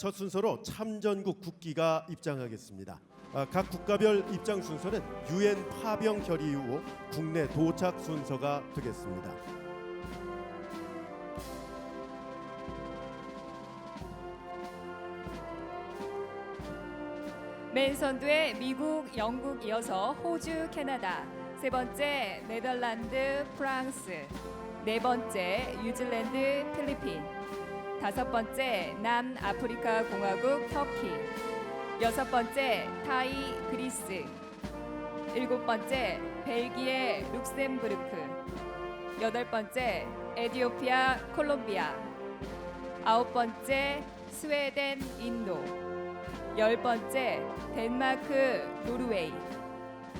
첫 순서로 참전국 국기가 입장하겠습니다. 각 국가별 입장 순서는 유엔 파병 결의 이후 국내 도착 순서가 되겠습니다. 맨 선두에 미국, 영국 이어서 호주, 캐나다, 세 번째 네덜란드, 프랑스, 네 번째 뉴질랜드, 필리핀, 다섯 번째 남아프리카 공화국, 터키, 여섯 번째 타이, 그리스, 일곱 번째 벨기에, 룩셈부르크, 여덟 번째 에티오피아, 콜롬비아, 아홉 번째 스웨덴, 인도, 열 번째 덴마크, 노르웨이,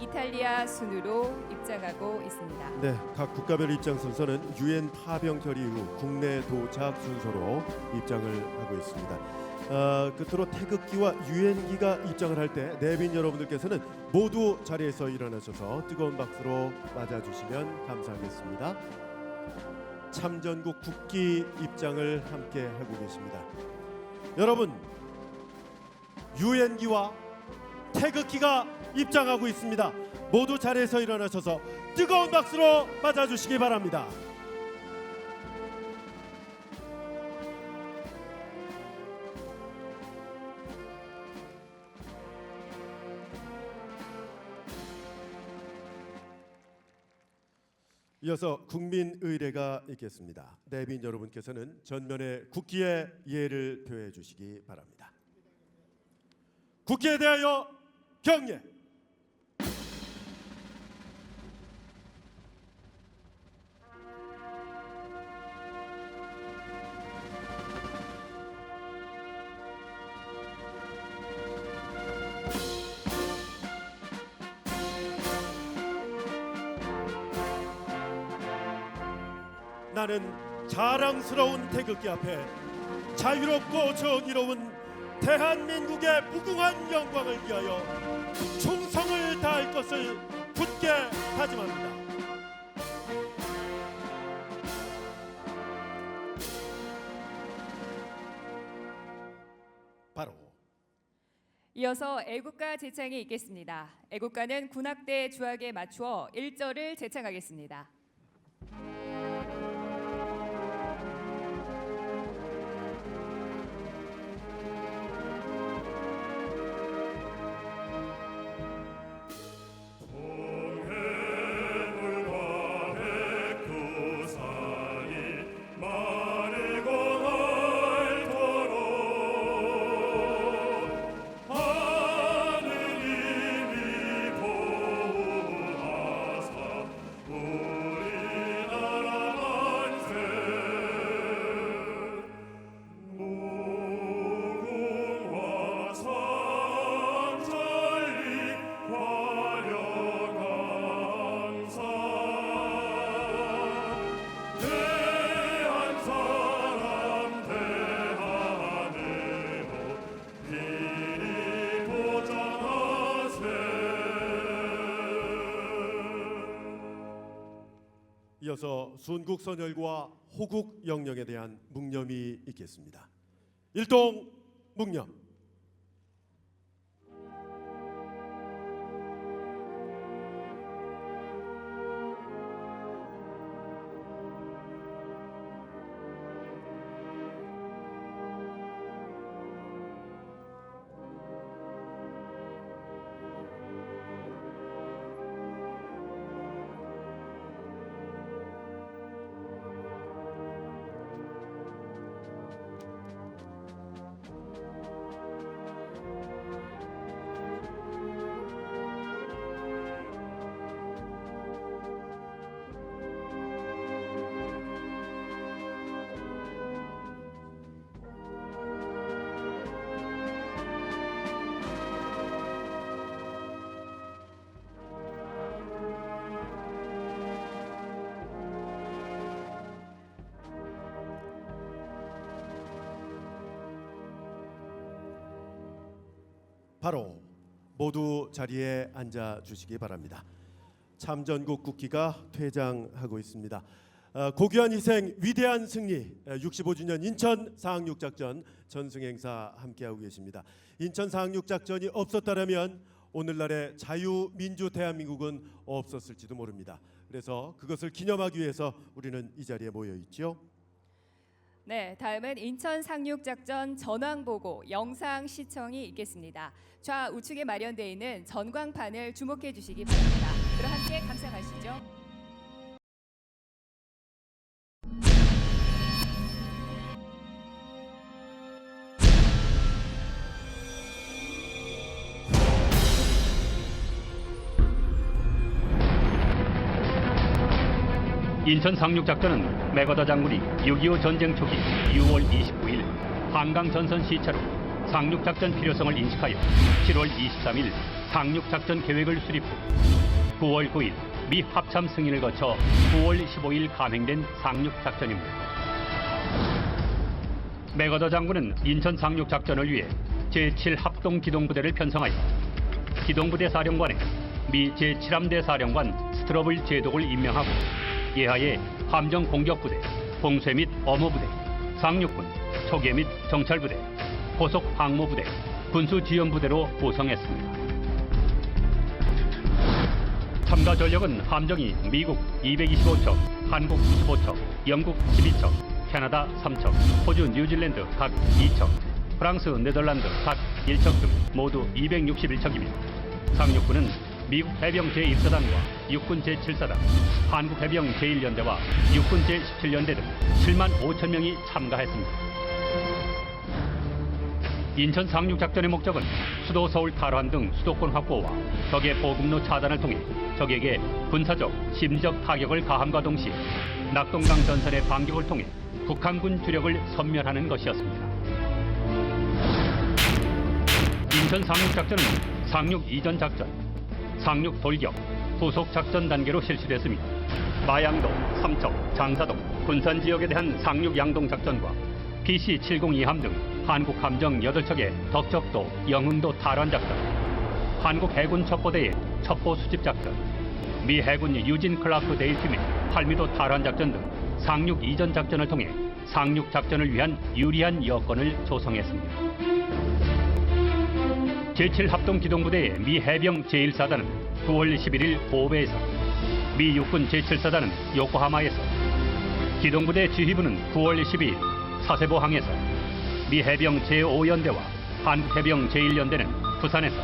이탈리아 순으로 입장하고 있습니다. 네, 각 국가별 입장 순서는 유엔 파병 결의 이후 국내 도착 순서로 입장을 하고 있습니다. 끝으로 태극기와 유엔기가 입장을 할 때 내빈 여러분들께서는 모두 자리에서 일어나셔서 뜨거운 박수로 맞아주시면 감사하겠습니다. 참전국 국기 입장을 함께 하고 계십니다. 여러분, 유엔기와 태극기가 입장하고 있습니다. 모두 자리에서 일어나셔서 뜨거운 박수로 맞아주시기 바랍니다. 이어서 국민의례가 있겠습니다. 내빈 여러분께서는 전면에 국기에 예를 표해 주시기 바랍니다. 국기에 대하여 경례. 나는 자랑스러운 태극기 앞에 자유롭고 정의로운 대한민국의 무궁한 영광을 위하여 충성을 다할 것을 굳게 다짐합니다. 바로 이어서 애국가 제창이 있겠습니다. 애국가는 군악대 주악에 맞추어 1절을 제창하겠습니다. 이어서 순국선열과 호국영령에 대한 묵념이 있겠습니다. 일동 묵념. 바로 모두 자리에 앉아 주시기 바랍니다. 참전국 국기가 퇴장하고 있습니다. 고귀한 희생, 위대한 승리, 65주년 인천 상륙작전 전승행사 함께하고 계십니다. 인천 상륙작전이 없었다면 오늘날의 자유민주 대한민국은 없었을지도 모릅니다. 그래서 그것을 기념하기 위해서 우리는 이 자리에 모여 있죠. 네, 다음은 인천 상륙작전 전황보고 영상 시청이 있겠습니다. 좌우측에 마련되어 있는 전광판을 주목해 주시기 바랍니다. 그럼 함께 감상하시죠. 인천 상륙작전은 맥어더 장군이 6.25 전쟁 초기 6월 29일 한강 전선 시차로 상륙작전 필요성을 인식하여 7월 23일 상륙작전 계획을 수립 후 9월 9일 미 합참 승인을 거쳐 9월 15일 감행된 상륙작전입니다. 맥어더 장군은 인천 상륙작전을 위해 제7합동기동부대를 편성하여 기동부대 사령관에 미 제7함대 사령관 스트러블 제독을 임명하고 예하에 함정 공격부대, 공쇄 및 엄호부대, 상륙군, 초계 및 정찰부대, 고속 항모부대, 군수지원부대로 구성했습니다. 참가 전력은 함정이 미국 225척, 한국 15척, 영국 12척, 캐나다 3척, 호주, 뉴질랜드 각 2척, 프랑스, 네덜란드 각 1척 등 모두 261척이며 상륙군은 미국 해병 제1사단과 육군 제7사단, 한국 해병 제1연대와 육군 제17연대 등 7만 5천 명이 참가했습니다. 인천 상륙작전의 목적은 수도 서울 탈환 등 수도권 확보와 적의 보급로 차단을 통해 적에게 군사적, 심리적 타격을 가함과 동시에 낙동강 전선의 반격을 통해 북한군 주력을 섬멸하는 것이었습니다. 인천 상륙작전은 상륙 이전 작전, 상륙 돌격, 후속 작전 단계로 실시됐으며 마양도, 삼척, 장사동, 군산 지역에 대한 상륙 양동 작전과 PC-702함 등 한국 함정 8척의 덕적도, 영흥도 탈환 작전, 한국 해군 첩보대의 첩보 수집 작전, 미 해군 유진 클라크 대일팀의 팔미도 탈환 작전 등 상륙 이전 작전을 통해 상륙 작전을 위한 유리한 여건을 조성했습니다. 제7합동기동부대의 미 해병 제1사단은 9월 11일 고베에서, 미 육군 제7사단은 요코하마에서, 기동부대 지휘부는 9월 12일 사세보항에서, 미 해병 제5연대와 한국 해병 제1연대는 부산에서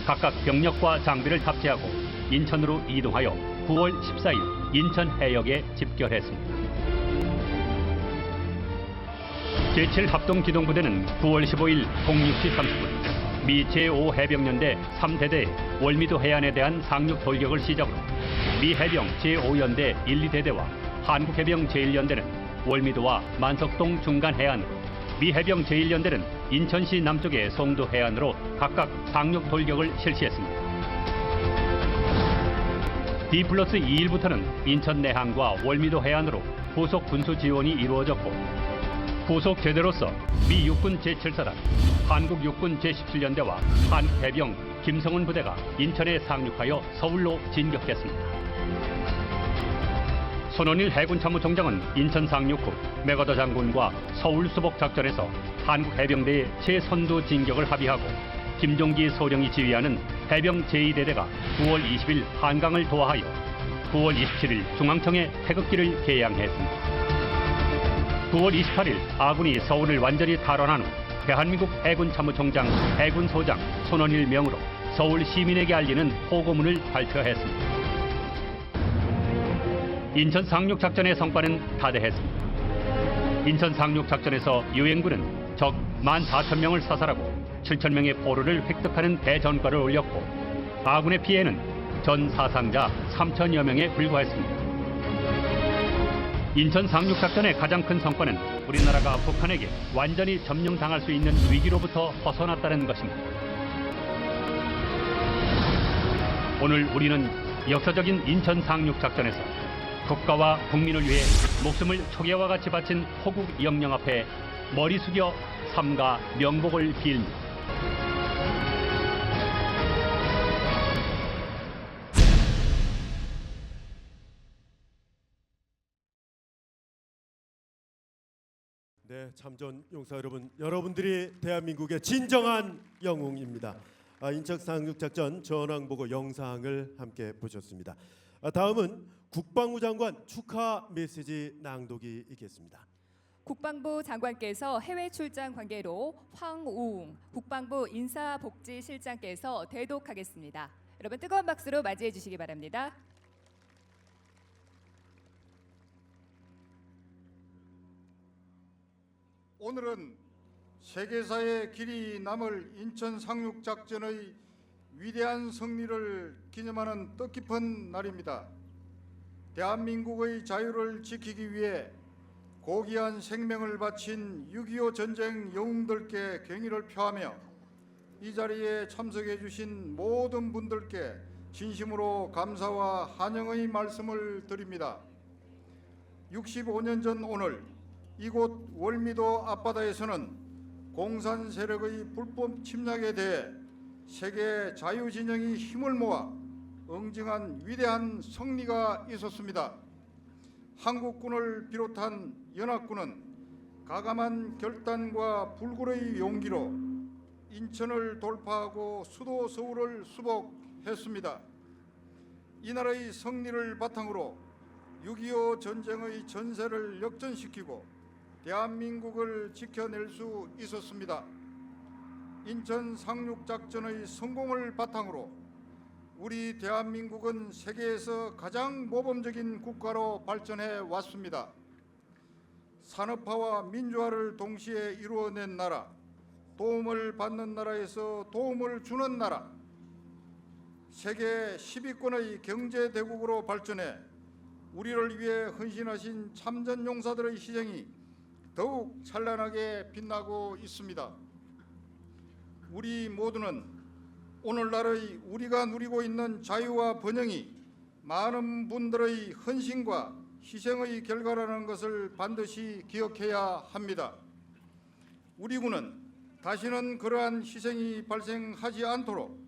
각각 병력과 장비를 탑재하고 인천으로 이동하여 9월 14일 인천 해역에 집결했습니다. 제7합동기동부대는 9월 15일 06시 30분 미 제5 해병연대 3대대의 월미도 해안에 대한 상륙 돌격을 시작으로 미 해병 제5연대 1, 2대대와 한국 해병 제1연대는 월미도와 만석동 중간 해안으로, 미 해병 제1연대는 인천시 남쪽의 송도 해안으로 각각 상륙 돌격을 실시했습니다. D+2일부터는 인천 내항과 월미도 해안으로 후속 군수 지원이 이루어졌고, 후속 제대로서 미 육군 제7사단, 한국 육군 제17연대와 한국 해병 김성훈 부대가 인천에 상륙하여 서울로 진격했습니다. 손원일 해군참모총장은 인천 상륙 후 맥어더 장군과 서울 수복 작전에서 한국 해병대의 최선두 진격을 합의하고 김종기 소령이 지휘하는 해병 제2대대가 9월 20일 한강을 도하하여 9월 27일 중앙청에 태극기를 개양했습니다. 9월 28일 아군이 서울을 완전히 탈환한 후 대한민국 해군참모총장, 해군소장 손원일 명으로 서울 시민에게 알리는 포고문을 발표했습니다. 인천 상륙작전의 성과는 다대했습니다. 인천 상륙작전에서 유엔군은 적 14,000명을 사살하고 7,000명의 포로를 획득하는 대전과를 올렸고, 아군의 피해는 전 사상자 3,000여 명에 불과했습니다. 인천 상륙작전의 가장 큰 성과는 우리나라가 북한에게 완전히 점령당할 수 있는 위기로부터 벗어났다는 것입니다. 오늘 우리는 역사적인 인천 상륙작전에서 국가와 국민을 위해 목숨을 초계와 같이 바친 호국 영령 앞에 머리 숙여 삼가 명복을 빌립니다. 네, 참전 용사 여러분, 여러분들이 대한민국의 진정한 영웅입니다. 인천 상륙작전 전황보고 영상을 함께 보셨습니다. 다음은 국방부 장관 축하 메시지 낭독이 있겠습니다. 국방부 장관께서 해외 출장 관계로 황우웅 국방부 인사복지실장께서 대독하겠습니다. 여러분 뜨거운 박수로 맞이해 주시기 바랍니다. 오늘은 세계사에 길이 남을 인천 상륙작전의 위대한 승리를 기념하는 뜻깊은 날입니다. 대한민국의 자유를 지키기 위해 고귀한 생명을 바친 6.25 전쟁 영웅들께 경의를 표하며 이 자리에 참석해 주신 모든 분들께 진심으로 감사와 환영의 말씀을 드립니다. 65년 전 오늘 이곳 월미도 앞바다에서는 공산 세력의 불법 침략에 대해 세계 자유진영이 힘을 모아 응징한 위대한 승리가 있었습니다. 한국군을 비롯한 연합군은 가감한 결단과 불굴의 용기로 인천을 돌파하고 수도 서울을 수복했습니다. 이날의 승리를 바탕으로 6.25 전쟁의 전세를 역전시키고 대한민국을 지켜낼 수 있었습니다. 인천 상륙작전의 성공을 바탕으로 우리 대한민국은 세계에서 가장 모범적인 국가로 발전해 왔습니다. 산업화와 민주화를 동시에 이루어낸 나라, 도움을 받는 나라에서 도움을 주는 나라, 세계 10위권의 경제대국으로 발전해 우리를 위해 헌신하신 참전용사들의 희생이 더욱 찬란하게 빛나고 있습니다. 우리 모두는 오늘날의 우리가 누리고 있는 자유와 번영이 많은 분들의 헌신과 희생의 결과라는 것을 반드시 기억해야 합니다. 우리 군은 다시는 그러한 희생이 발생하지 않도록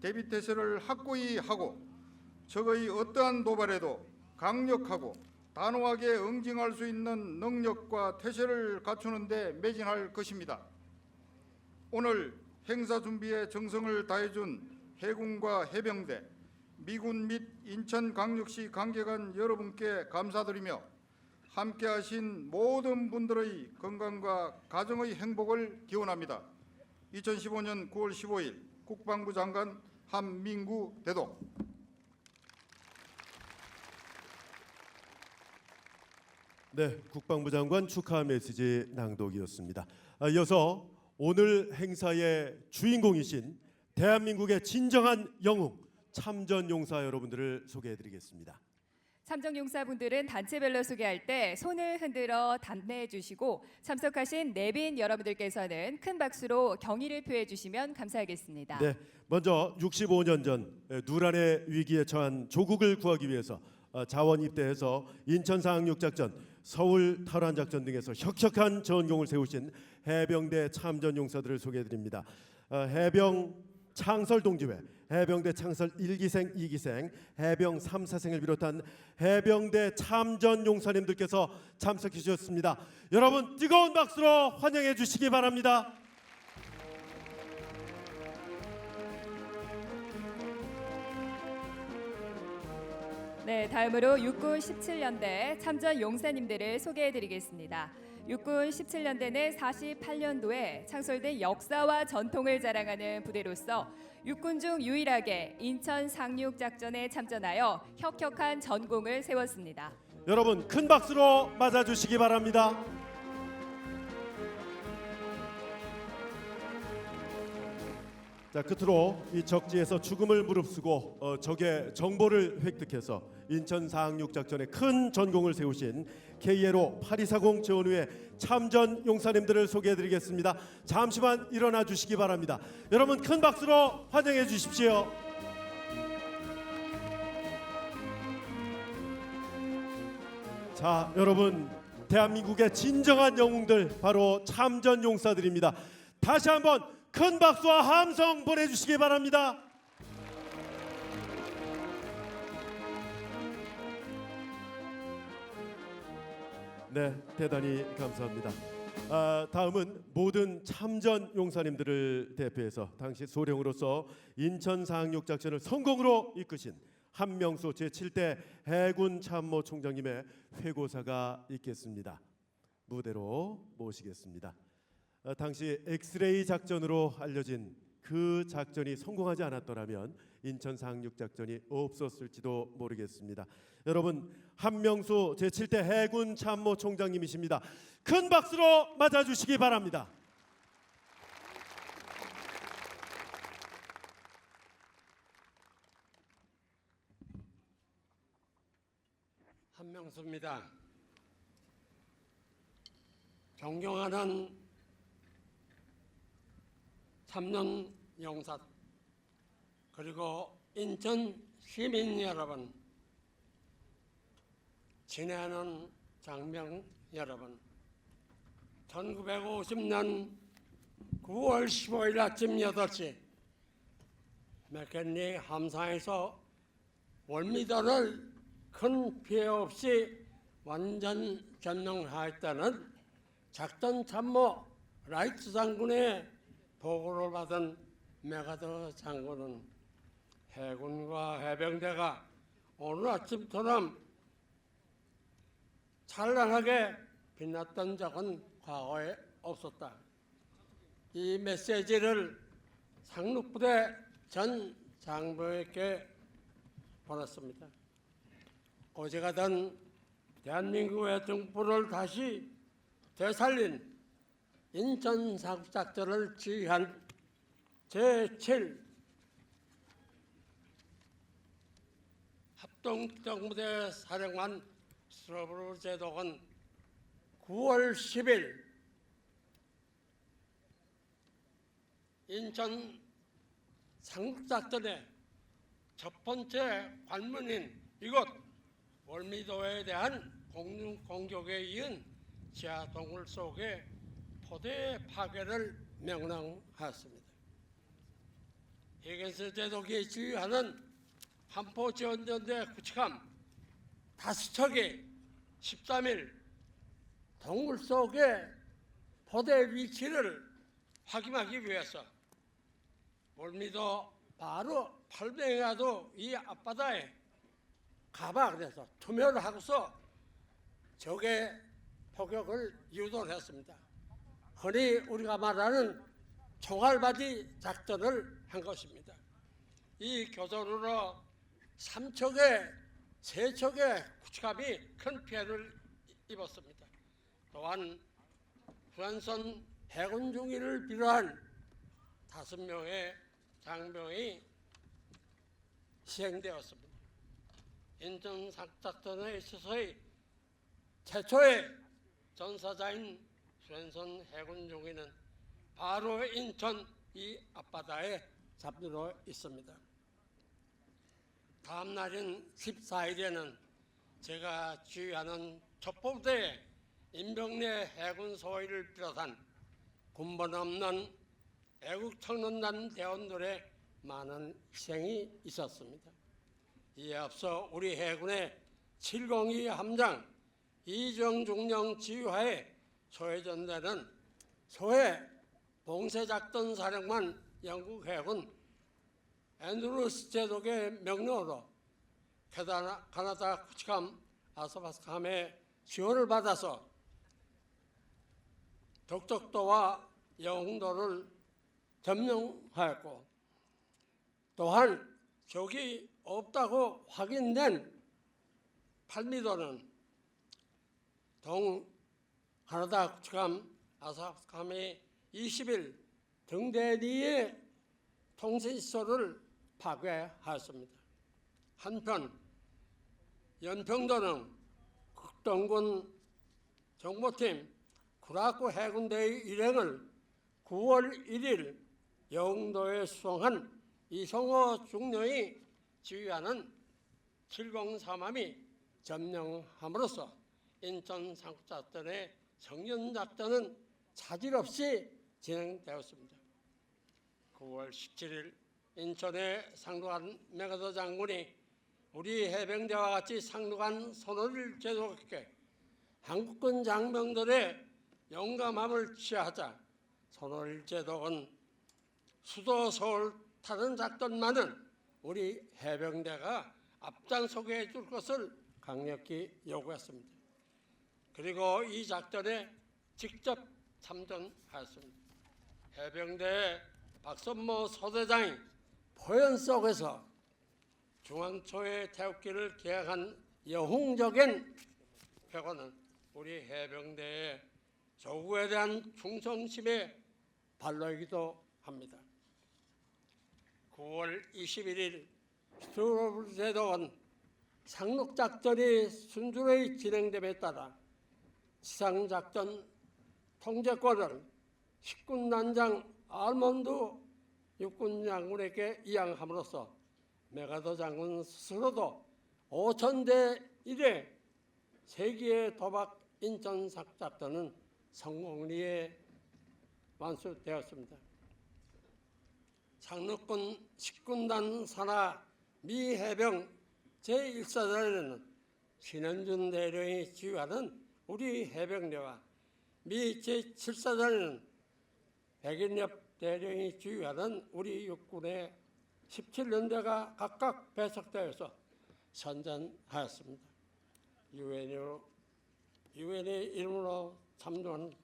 대비태세를 확고히 하고 적의 어떠한 도발에도 강력하고 단호하게 응징할 수 있는 능력과 태세를 갖추는 데 매진할 것입니다. 오늘 행사 준비에 정성을 다해준 해군과 해병대, 미군 및 인천광역시 관계관 여러분께 감사드리며 함께하신 모든 분들의 건강과 가정의 행복을 기원합니다. 2015년 9월 15일 국방부 장관 한민구 대독. 네, 국방부 장관 축하 메시지 낭독이었습니다. 이어서 오늘 행사의 주인공이신 대한민국의 진정한 영웅 참전용사 여러분들을 소개해드리겠습니다. 참전용사분들은 단체별로 소개할 때 손을 흔들어 답례해 주시고 참석하신 내빈 여러분들께서는 큰 박수로 경의를 표해 주시면 감사하겠습니다. 네, 먼저 65년 전 누란의 위기에 처한 조국을 구하기 위해서 자원 입대해서 인천 상륙작전, 서울 탈환작전 등에서 혁혁한 전공을 세우신 해병대 참전용사들을 소개해드립니다. 해병 창설 동지회, 해병대 창설 1기생, 2기생, 해병 3, 4생을 비롯한 해병대 참전용사님들께서 참석해 주셨습니다. 여러분 뜨거운 박수로 환영해 주시기 바랍니다. 네, 다음으로 육군 17년대 참전 용사님들을 소개해드리겠습니다. 육군 17년대는 48년도에 창설된 역사와 전통을 자랑하는 부대로서 육군 중 유일하게 인천 상륙작전에 참전하여 혁혁한 전공을 세웠습니다. 여러분 큰 박수로 맞아주시기 바랍니다. 자, 끝으로 이 적지에서 죽음을 무릅쓰고 적의 정보를 획득해서 인천 상륙작전에 큰 전공을 세우신 KLO 8240 전우의 참전 용사님들을 소개해드리겠습니다. 잠시만 일어나 주시기 바랍니다. 여러분 큰 박수로 환영해 주십시오. 자, 여러분 대한민국의 진정한 영웅들 바로 참전 용사들입니다. 다시 한번 큰 박수와 함성 보내주시기 바랍니다. 네, 대단히 감사합니다. 다음은 모든 참전 용사님들을 대표해서 당시 소령으로서 인천 상륙 작전을 성공으로 이끄신 한명수 제7대 해군 참모총장님의 회고사가 있겠습니다. 무대로 모시겠습니다. 당시 엑스레이 작전으로 알려진 그 작전이 성공하지 않았더라면 인천 상륙 작전이 없었을지도 모르겠습니다. 여러분, 한명수 제7대 해군 참모총장님이십니다. 큰 박수로 맞아주시기 바랍니다. 한명수입니다. 존경하는 참전 용사 그리고 인천 시민 여러분, 친애하는 장병 여러분, 1950년 9월 15일 아침 8시 맥켄리 함상에서 월미도를 큰 피해 없이 완전 점령하였다는 작전 참모 라이트 장군의 보고를 받은 메가더 장군은 해군과 해병대가 오늘 아침처럼 찬란하게 빛났던 적은 과거에 없었다. 이 메시지를 상륙부대 전 장병에게 보냈습니다. 고제가던 대한민국의 등불을 다시 되살린 인천 상륙작전을 지휘한 제7 합동정부대 사령관 스로브르 제독은 9월 10일 인천 상륙작전의 첫 번째 관문인 이곳 월미도에 대한 공격에 이은 지하 동굴 속에 포대 파괴를 명령하였습니다. 히긴스 제독이 지휘하는 한포지원전대 구축함 5척이 13일 동굴 속의 포대 위치를 확인하기 위해서 월미도 바로 800야도 이 앞바다에 가봐 그래서 투표를 하고서 적의 포격을 유도를 했습니다. 흔히 우리가 말하는 총알바지 작전을 한 것입니다. 이 교전으로 3척의 3척의 구축함이 큰 피해를 입었습니다. 또한 후한선 해군 중위를 비롯한 5명의 장병이 희생되었습니다. 인천 상륙작전에 있어서의 최초의 전사자인 후한선 해군 중위는 바로 인천 이 앞바다에 잡혀 있습니다. 다음 날인 14일에는 제가 지휘하는 첩보부대의 인병내 해군 소위를 비롯한 군번 없는 애국청년단 대원들의 많은 희생이 있었습니다. 이에 앞서 우리 해군의 702 함장 이정중령 지휘하에 소해전대는 소해 봉쇄작전 사령관 영국 해군 앤드루스 제독의 명령으로 가나다 구축함 아사바스함의 지원을 받아서 덕적도와 영흥도를 점령하였고, 또한 적이 없다고 확인된 8미도는 동 가나다 구축함 아사바스함의 20일 등대리의 통신시설을 파괴하였습니다. 한편 연평도는 극동군 정보팀 구라쿠 해군대의 일행을 9월 1일 영도에 수송한 이성호 중령이 지휘하는 703함이 점령함으로써 인천 상륙작전의 정전작전은 차질 없이 진행되었습니다. 9월 17일 인천에 상륙한 메가더 장군이 우리 해병대와 같이 상륙한 선호를 제독했기에 한국군 장병들의 용감함을 취하자 손월제독은 수도 서울 타는 작전만은 우리 해병대가 앞장서게 해줄 것을 강력히 요구했습니다. 그리고 이 작전에 직접 참전하였습니다. 해병대 박선모 소대장이 포연 속에서 중앙초의 태극기를 개항한 영웅적인 표고는 우리 해병대의 조국에 대한 충성심의 발로이기도 합니다. 9월 21일 스튜어드제독은 상륙작전이 순조로이 진행됨에 따라 지상작전 통제권을 식군단장 알몬드 육군장군에게 이양함으로써 메가더 장군 스스로도 5,000대 1의 세기의 도박 인천작전은 성공리에 완수되었습니다. 상륙군 식군단 산하 미 해병 제1사단에는 신현준 대령이 지휘하는 우리 해병대와 미 제7사단에는 백인엽 대령이 지휘하는 우리 육군의 17년대가 각각 배속되어서 선전하였습니다. 유엔의 이름으로 참조한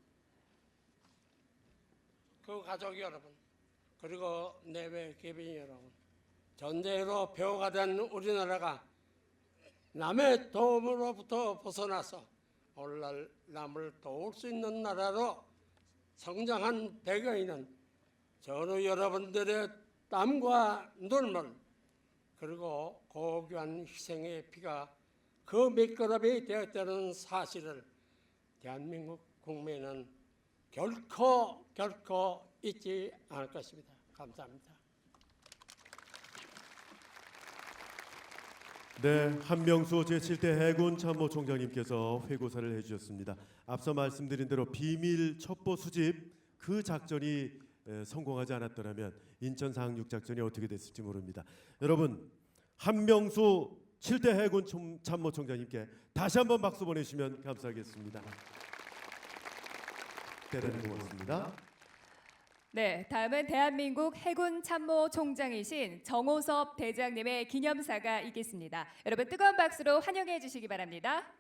그 가족 여러분, 그리고 내외 개빈 여러분, 전쟁으로 배후가 된 우리나라가 남의 도움으로부터 벗어나서 오늘날 남을 도울 수 있는 나라로 성장한 배경에는 전후 여러분들의 땀과 눈물 그리고 고귀한 희생의 피가 그 밑거름이 되었다는 사실을 대한민국 국민은 결코 잊지 않을 것입니다. 감사합니다. 네, 한명수 제7대 해군 참모총장님께서 회고사를 해주셨습니다. 앞서 말씀드린 대로 비밀 첩보 수집 그 작전이 성공하지 않았더라면 인천 상륙 작전이 어떻게 됐을지 모릅니다. 여러분, 한명수 7대 해군 참모총장님께 다시 한번 박수 보내주시면 감사하겠습니다. 대단히 고맙습니다. 네, 다음은 대한민국 해군 참모총장이신 정호섭 대장님의 기념사가 있겠습니다. 여러분 뜨거운 박수로 환영해 주시기 바랍니다.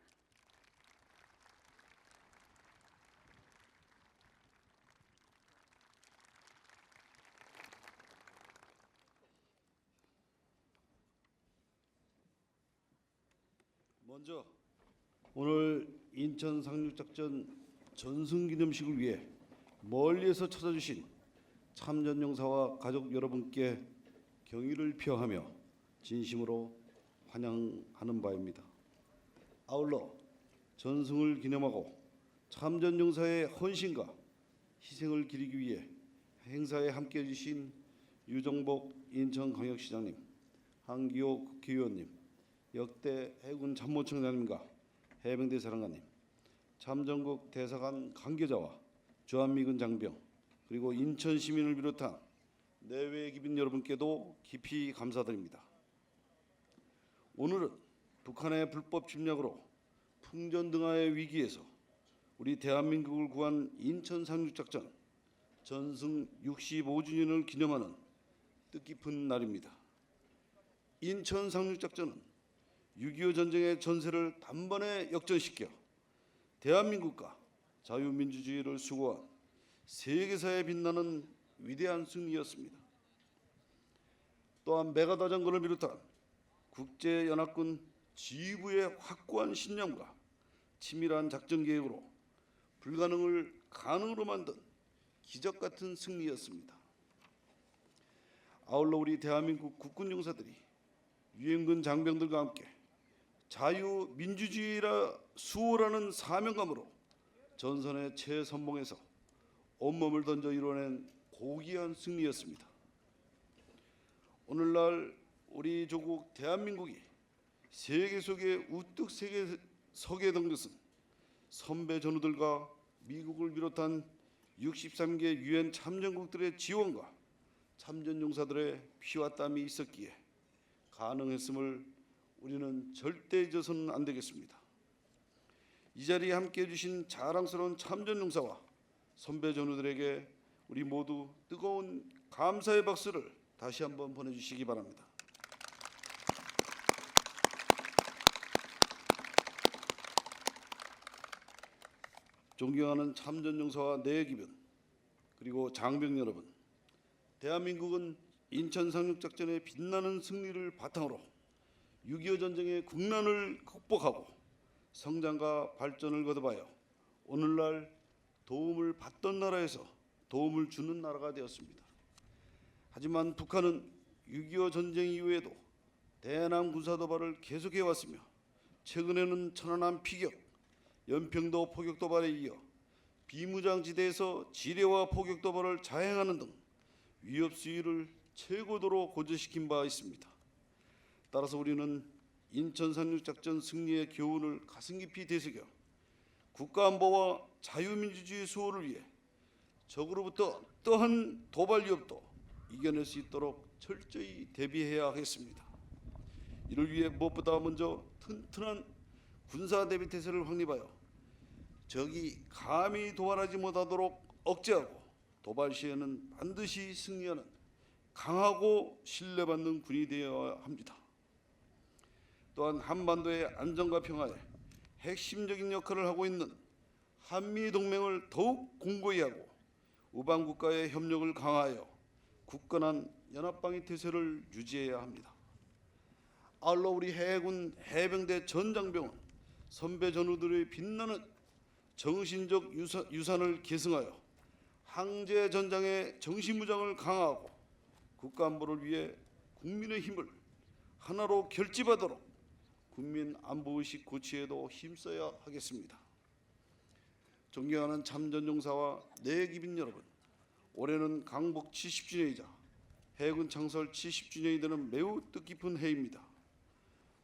먼저 오늘 인천 상륙작전 전승기념식을 위해 멀리에서 찾아주신 참전용사와 가족 여러분께 경의를 표하며 진심으로 환영하는 바입니다. 아울러 전승을 기념하고 참전용사의 헌신과 희생을 기리기 위해 행사에 함께해 주신 유정복 인천광역시장님, 한기호 국회의원님, 역대 해군 참모총장님과 해병대 사령관님, 참전국 대사관 관계자와 주한미군 장병, 그리고 인천 시민을 비롯한 내외 기빈 여러분께도 깊이 감사드립니다. 오늘은 북한의 불법 침략으로 풍전등화의 위기에서 우리 대한민국을 구한 인천 상륙작전 전승 65주년을 기념하는 뜻깊은 날입니다. 인천 상륙작전은 6.25 전쟁의 전세를 단번에 역전시켜 대한민국과 자유민주주의를 수고한 세계사에 빛나는 위대한 승리였습니다. 또한 메가더 장군을 비롯한 국제연합군 지휘부의 확고한 신념과 치밀한 작전 계획으로 불가능을 가능으로 만든 기적 같은 승리였습니다. 아울러 우리 대한민국 국군 용사들이 유엔군 장병들과 함께 자유민주주의라 수호라는 사명감으로 전선의 최선봉에서 온몸을 던져 이뤄낸 고귀한 승리였습니다. 오늘날 우리 조국 대한민국이 세계 속에 우뚝 서게 된 것은 선배 전우들과 미국을 비롯한 63개 유엔 참전국들의 지원과 참전용사들의 피와 땀이 있었기에 가능했음을 우리는 절대 잊어서는 안 되겠습니다. 이 자리에 함께해 주신 자랑스러운 참전용사와 선배 전우들에게 우리 모두 뜨거운 감사의 박수를 다시 한번 보내주시기 바랍니다. 존경하는 참전용사와 내기변 그리고 장병 여러분, 대한민국은 인천 상륙작전의 빛나는 승리를 바탕으로 6.25 전쟁의 국난을 극복하고 성장과 발전을 거듭하여 오늘날 도움을 받던 나라에서 도움을 주는 나라가 되었습니다. 하지만 북한은 6.25 전쟁 이후에도 대남 군사 도발을 계속해 왔으며 최근에는 천안함 피격, 연평도 포격 도발에 이어 비무장지대에서 지뢰와 포격 도발을 자행하는 등 위협 수위를 최고도로 고조시킨 바 있습니다. 따라서 우리는 인천 상륙작전 승리의 교훈을 가슴 깊이 되새겨 국가안보와 자유민주주의 수호를 위해 적으로부터 어떠한 도발 위협도 이겨낼 수 있도록 철저히 대비해야 하겠습니다. 이를 위해 무엇보다 먼저 튼튼한 군사 대비 태세를 확립하여 적이 감히 도발하지 못하도록 억제하고 도발 시에는 반드시 승리하는 강하고 신뢰받는 군이 되어야 합니다. 또한 한반도의 안정과 평화에 핵심적인 역할을 하고 있는 한미동맹을 더욱 공고히 하고 우방 국가의 협력을 강화하여 굳건한 연합방위 태세를 유지해야 합니다. 아울러 우리 해군 해병대 전 장병은 선배 전우들의 빛나는 정신적 유산을 계승하여 항제 전장의 정신무장을 강화하고 국가안보를 위해 국민의 힘을 하나로 결집하도록 국민 안보의식 고취에도 힘써야 하겠습니다. 존경하는 참전용사와 내기빈 여러분, 올해는 강복 70주년이자 해군 창설 70주년이 되는 매우 뜻깊은 해입니다.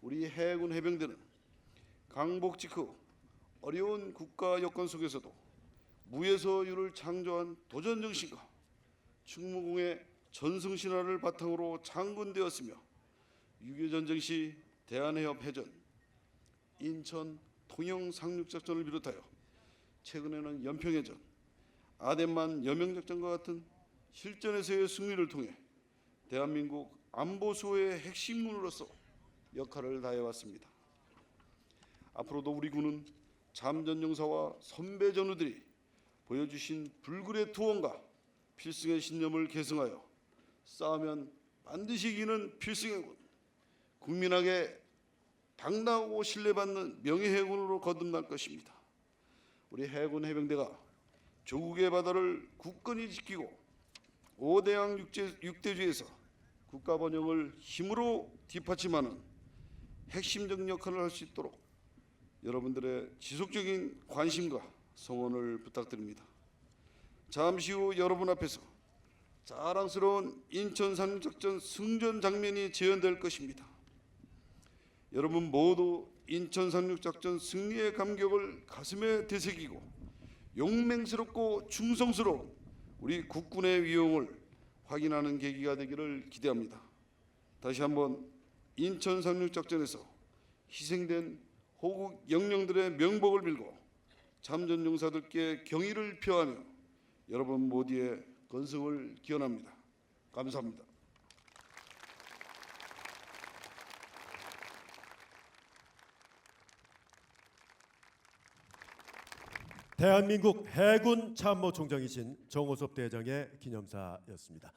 우리 해군 해병대는 강복 직후 어려운 국가 여건 속에서도 무에서유를 창조한 도전 정신과 충무공의 전승 신화를 바탕으로 창군되었으며 6.25 전쟁 시 대한해협 해전, 인천 통영 상륙작전을 비롯하여 최근에는 연평해전, 아덴만 여명작전과 같은 실전에서의 승리를 통해 대한민국 안보 수호의 핵심군으로서 역할을 다해왔습니다. 앞으로도 우리 군은 참전용사와 선배 전우들이 보여주신 불굴의 투혼과 필승의 신념을 계승하여 싸우면 반드시 이기는 필승의 군, 국민에게 당당하고 신뢰받는 명예해군으로 거듭날 것입니다. 우리 해군 해병대가 조국의 바다를 굳건히 지키고 5대양 육대주에서 국가 번영을 힘으로 뒷받침하는 핵심적 역할을 할 수 있도록 여러분들의 지속적인 관심과 성원을 부탁드립니다. 잠시 후 여러분 앞에서 자랑스러운 인천 상륙작전 승전 장면이 재현될 것입니다. 여러분 모두 인천 상륙작전 승리의 감격을 가슴에 되새기고 용맹스럽고 충성스러운 우리 국군의 위용을 확인하는 계기가 되기를 기대합니다. 다시 한번 인천 상륙작전에서 희생된 호국 영령들의 명복을 빌고 참전용사들께 경의를 표하며 여러분 모두의 건승을 기원합니다. 감사합니다. 대한민국 해군 참모총장이신 정호섭 대장의 기념사였습니다.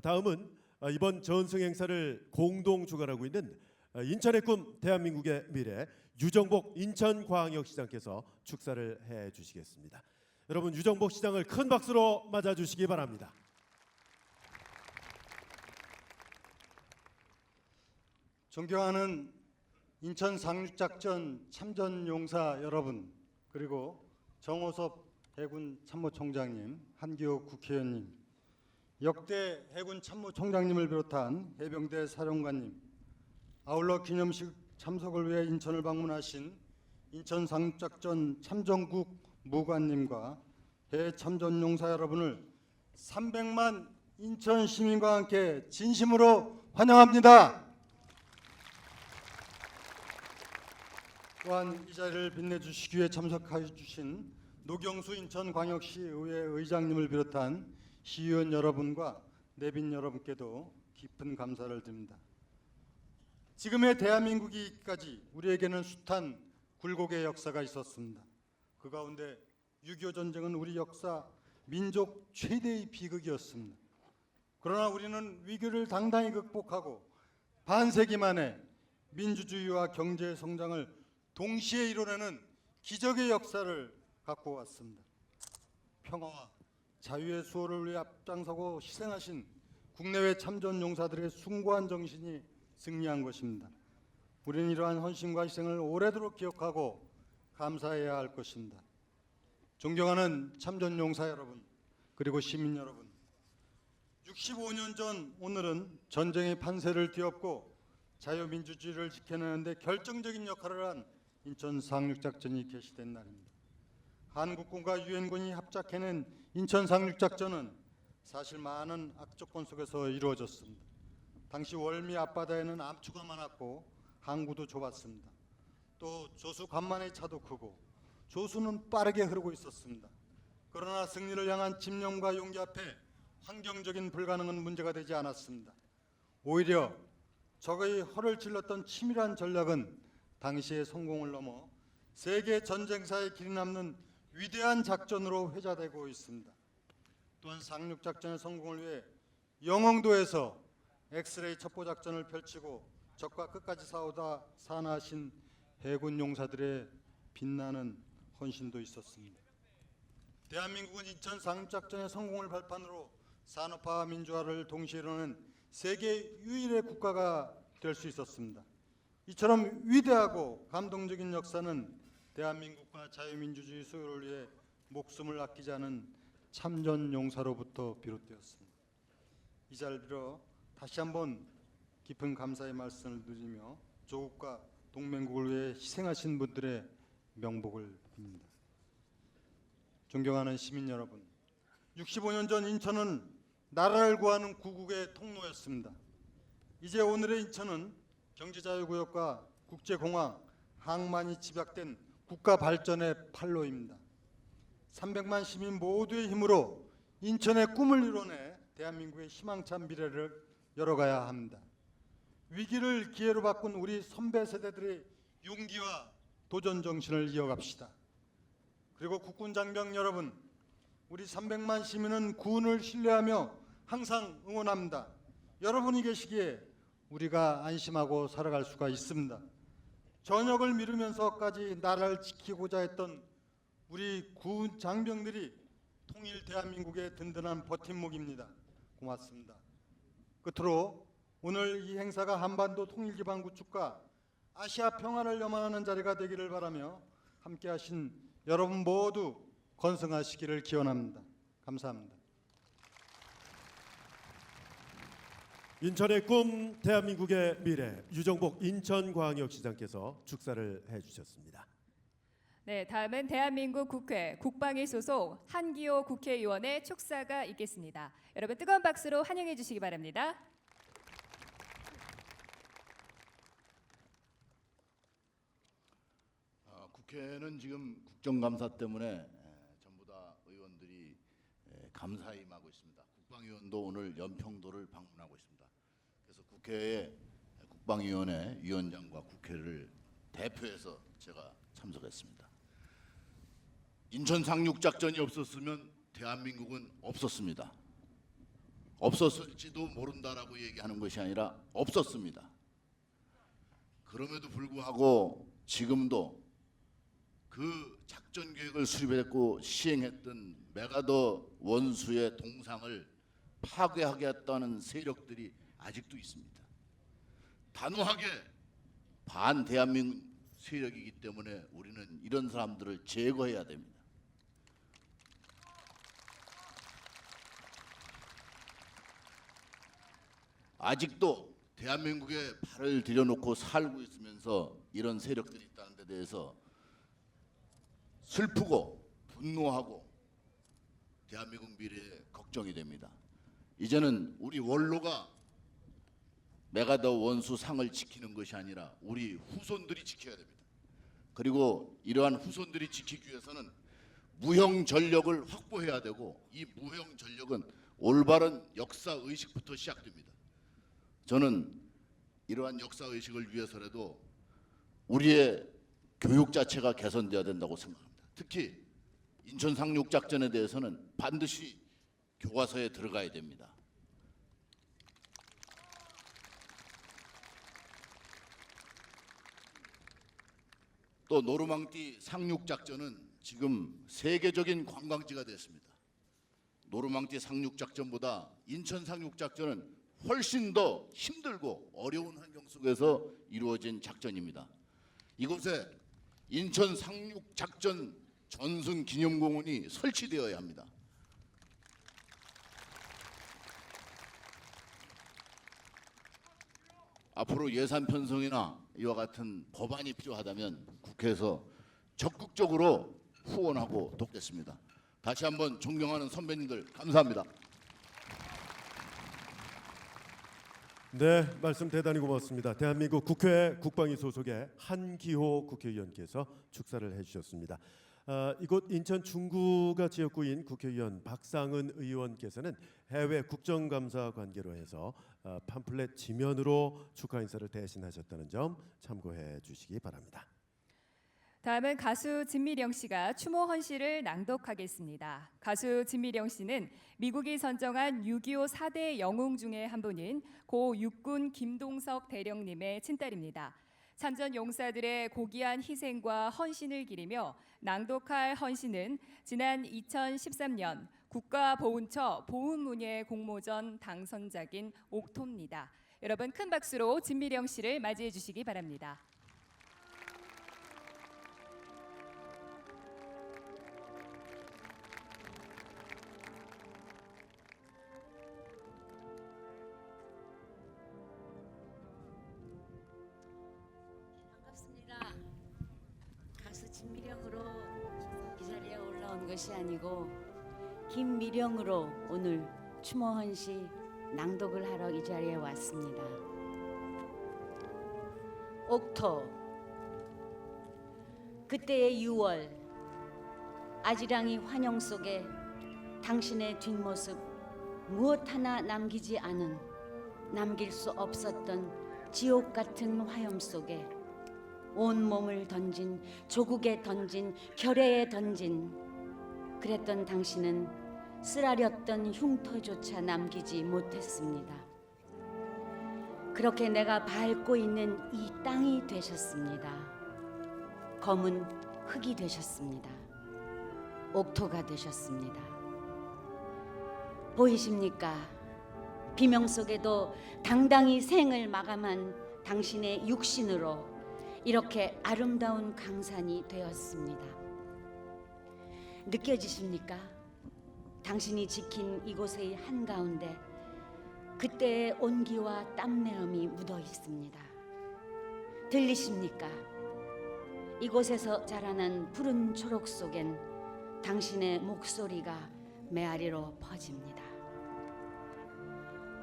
다음은 이번 전승 행사를 공동 주관하고 있는 인천의 꿈 대한민국의 미래 유정복 인천광역시장께서 축사를 해주시겠습니다. 여러분 유정복 시장을 큰 박수로 맞아주시기 바랍니다. 존경하는 인천 상륙작전 참전용사 여러분, 그리고 정호섭 해군 참모총장님, 한기호 국회의원님, 역대 해군 참모총장님을 비롯한 해병대 사령관님, 아울러 기념식 참석을 위해 인천을 방문하신 인천 상륙작전 참전국 무관님과 해 참전용사 여러분을 300만 인천 시민과 함께 진심으로 환영합니다. 또한 이 자리를 빛내주시기 위해 참석해 주신 노경수 인천광역시 의회 의장님을 비롯한 시의원 여러분과 내빈 여러분께도 깊은 감사를 드립니다. 지금의 대한민국이 있기까지 우리에게는 숱한 굴곡의 역사가 있었습니다. 그 가운데 6.25 전쟁은 우리 역사 민족 최대의 비극이었습니다. 그러나 우리는 위기를 당당히 극복하고 반세기 만에 민주주의와 경제 성장을 동시에 이뤄내는 기적의 역사를 갖고 왔습니다. 평화와 자유의 수호를 위해 앞장서고 희생하신 국내외 참전 용사들의 숭고한 정신이 승리한 것입니다. 우리는 이러한 헌신과 희생을 오래도록 기억하고 감사해야 할 것입니다. 존경하는 참전 용사 여러분, 그리고 시민 여러분, 65년 전 오늘은 전쟁의 판세를 뒤엎고 자유민주주의를 지켜내는 데 결정적인 역할을 한 인천 상륙작전이 개시된 날입니다. 한국군과 유엔군이 합작해낸 인천 상륙작전은 사실 많은 악조건 속에서 이루어졌습니다. 당시 월미 앞바다에는 암초가 많았고 항구도 좁았습니다. 또 조수 간만의 차도 크고 조수는 빠르게 흐르고 있었습니다. 그러나 승리를 향한 집념과 용기 앞에 환경적인 불가능은 문제가 되지 않았습니다. 오히려 적의 허를 찔렀던 치밀한 전략은 당시의 성공을 넘어 세계 전쟁사에 길이 남는 위대한 작전으로 회자되고 있습니다. 또한 상륙작전의 성공을 위해 영흥도에서 엑스레이 첩보 작전을 펼치고 적과 끝까지 싸우다 사나하신 해군 용사들의 빛나는 헌신도 있었습니다. 대한민국은 인천 상륙작전의 성공을 발판으로 산업화와 민주화를 동시에 이루는 세계 유일의 국가가 될 수 있었습니다. 이처럼 위대하고 감동적인 역사는 대한민국과 자유민주주의 수호를 위해 목숨을 아끼지 않은 참전 용사로부터 비롯되었습니다. 이 자리를 빌어 다시 한번 깊은 감사의 말씀을 드리며 조국과 동맹국을 위해 희생하신 분들의 명복을 빕니다. 존경하는 시민 여러분, 65년 전 인천은 나라를 구하는 구국의 통로였습니다. 이제 오늘의 인천은 경제자유구역과 국제공항, 항만이 집약된 국가 발전의 판로입니다. 300만 시민 모두의 힘으로 인천의 꿈을 이뤄내 대한민국의 희망찬 미래를 열어가야 합니다. 위기를 기회로 바꾼 우리 선배 세대들의 용기와 도전 정신을 이어갑시다. 그리고 국군 장병 여러분, 우리 300만 시민은 군을 신뢰하며 항상 응원합니다. 여러분이 계시기에 우리가 안심하고 살아갈 수가 있습니다. 전역을 미루면서까지 나라를 지키고자 했던 우리 군 장병들이 통일 대한민국의 든든한 버팀목입니다. 고맙습니다. 끝으로 오늘 이 행사가 한반도 통일 기반 구축과 아시아 평화를 염원하는 자리가 되기를 바라며 함께하신 여러분 모두 건승하시기를 기원합니다. 감사합니다. 인천의 꿈, 대한민국의 미래, 유정복 인천광역시장께서 축사를 해주셨습니다. 네, 다음은 대한민국 국회 국방위 소속 한기호 국회의원의 축사가 있겠습니다. 여러분 뜨거운 박수로 환영해 주시기 바랍니다. 국회는 지금 국정감사 때문에 전부 다 의원들이 감사에 임하고 있습니다. 국방위원도 오늘 연평도를 방문하고 있습니다. 그래서 국회에 국방위원회 위원장과 국회를 대표해서 제가 참석했습니다. 인천 상륙작전이 없었으면 대한민국은 없었습니다. 없었을지도 모른다라고 얘기하는 것이 아니라 없었습니다. 그럼에도 불구하고 지금도 그 작전 계획을 수립했고 시행했던 메가더 원수의 동상을 파괴하겠다는 세력들이 아직도 있습니다. 단호하게 반대한민국 세력이기 때문에 우리는 이런 사람들을 제거해야 됩니다. 아직도 대한민국에 발을 들여놓고 살고 있으면서 이런 세력들이 있다는 데 대해서 슬프고 분노하고 대한민국 미래에 걱정이 됩니다. 이제는 우리 원로가 메가더 원수 상을 지키는 것이 아니라 우리 후손들이 지켜야 됩니다. 그리고 이러한 후손들이 지키기 위해서는 무형 전력을 확보해야 되고, 이 무형 전력은 올바른 역사 의식부터 시작됩니다. 저는 이러한 역사 의식을 위해서라도 우리의 교육 자체가 개선돼야 된다고 생각합니다. 특히 인천 상륙 작전에 대해서는 반드시 교과서에 들어가야 됩니다. 또 노르망디 상륙 작전은 지금 세계적인 관광지가 됐습니다. 노르망디 상륙 작전보다 인천 상륙 작전은 훨씬 더 힘들고 어려운 환경 속에서 이루어진 작전입니다. 이곳에 인천 상륙 작전 전승 기념공원이 설치되어야 합니다. 앞으로 예산 편성이나 이와 같은 법안이 필요하다면 국회에서 적극적으로 후원하고 돕겠습니다. 다시 한번 존경하는 선배님들 감사합니다. 네, 말씀 대단히 고맙습니다. 대한민국 국회 국방위 소속의 한기호 국회의원께서 축사를 해주셨습니다. 이곳 인천 중구가 지역구인 국회의원 박상은 의원께서는 해외 국정감사 관계로 해서 팜플렛 지면으로 축하 인사를 대신하셨다는 점 참고해 주시기 바랍니다. 다음은 가수 진미령 씨가 추모 헌시를 낭독하겠습니다. 가수 진미령 씨는 미국이 선정한 6.25 4대 영웅 중에 한 분인 고 육군 김동석 대령님의 친딸입니다. 참전 용사들의 고귀한 희생과 헌신을 기리며 낭독할 헌시는 지난 2013년 국가보훈처 보훈문예 공모전 당선작인 옥토입니다. 여러분 큰 박수로 진미령 씨를 맞이해 주시기 바랍니다. 반갑습니다. 가수 진미령으로 이 자리에 올라온 것이 아니고 김미령으로 오늘 추모 헌시 낭독을 하러 이 자리에 왔습니다. 옥토, 그때의 6월, 아지랑이 환영 속에 당신의 뒷모습 무엇 하나 남기지 않은, 남길 수 없었던 지옥 같은 화염 속에 온몸을 던진, 조국에 던진, 결의에 던진, 그랬던 당신은 쓰라렸던 흉터조차 남기지 못했습니다. 그렇게 내가 밟고 있는 이 땅이 되셨습니다. 검은 흙이 되셨습니다. 옥토가 되셨습니다. 보이십니까? 비명 속에도 당당히 생을 마감한 당신의 육신으로 이렇게 아름다운 강산이 되었습니다. 느껴지십니까? 당신이 지킨 이곳의 한가운데 그때의 온기와 땀내음이 묻어 있습니다. 들리십니까? 이곳에서 자라난 푸른 초록 속엔 당신의 목소리가 메아리로 퍼집니다.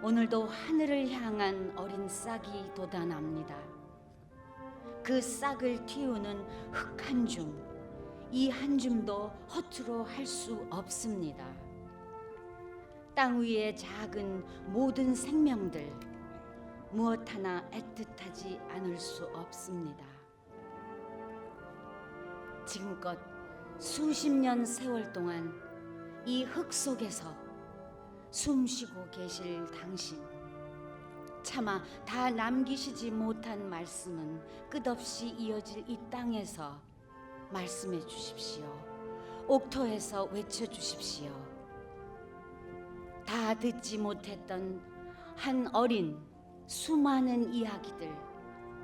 오늘도 하늘을 향한 어린 싹이 돋아납니다. 그 싹을 틔우는 흙 한 줌, 이 한 줌도 허투루 할 수 없습니다. 땅 위의 작은 모든 생명들 무엇 하나 애틋하지 않을 수 없습니다. 지금껏 수십 년 세월 동안 이 흙 속에서 숨쉬고 계실 당신, 차마 다 남기시지 못한 말씀은 끝없이 이어질 이 땅에서 말씀해 주십시오. 옥토에서 외쳐 주십시오. 다 듣지 못했던 한 어린 수많은 이야기들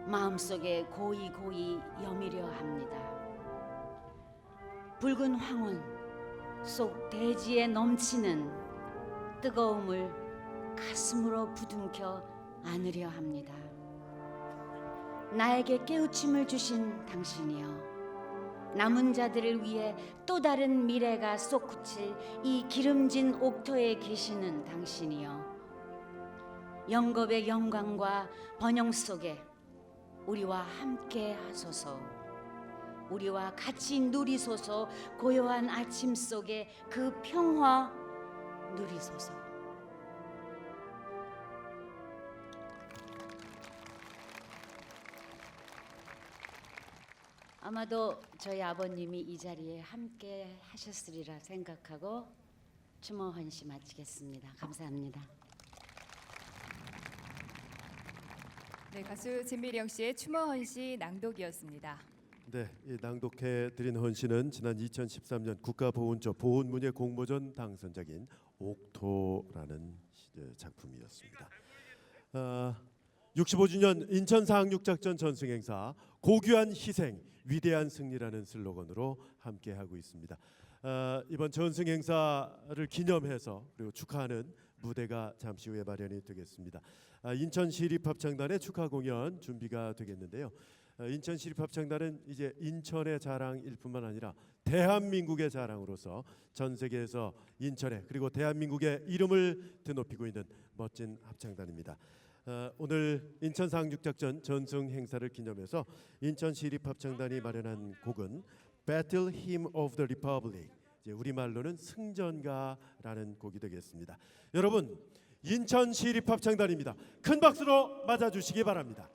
마음속에 고이고이 여미려 합니다. 붉은 황혼 속 대지에 넘치는 뜨거움을 가슴으로 부둥켜 안으려 합니다. 나에게 깨우침을 주신 당신이여, 남은 자들을 위해 또 다른 미래가 솟구칠 이 기름진 옥토에 계시는 당신이여, 영겁의 영광과 번영 속에 우리와 함께 하소서. 우리와 같이 누리소서. 고요한 아침 속에 그 평화 누리소서. 아마도 저희 아버님이 이 자리에 함께 하셨으리라 생각하고 추모 헌시 마치겠습니다. 감사합니다. 네, 가수 진미령 씨의 추모 헌시 낭독이었습니다. 네, 이 낭독해 드린 헌시는 지난 2013년 국가보훈처 보훈문예 공모전 당선작인 옥토라는 작품이었습니다. 65주년 인천 상륙작전 전승행사 고귀한 희생 위대한 승리라는 슬로건으로 함께하고 있습니다. 이번 전승행사를 기념해서 그리고 축하하는 무대가 잠시 후에 마련이 되겠습니다. 인천시립합창단의 축하 공연 준비가 되겠는데요. 인천시립합창단은 이제 인천의 자랑일 뿐만 아니라 대한민국의 자랑으로서 전 세계에서 인천의 그리고 대한민국의 이름을 드높이고 있는 멋진 합창단입니다. 오늘 인천 상륙작전 전승 행사를 기념해서 인천시립합창단이 마련한 곡은 Battle Hymn of the Republic, 이제 우리말로는 승전가라는 곡이 되겠습니다. 여러분, 인천시립합창단입니다. 큰 박수로 맞아주시기 바랍니다.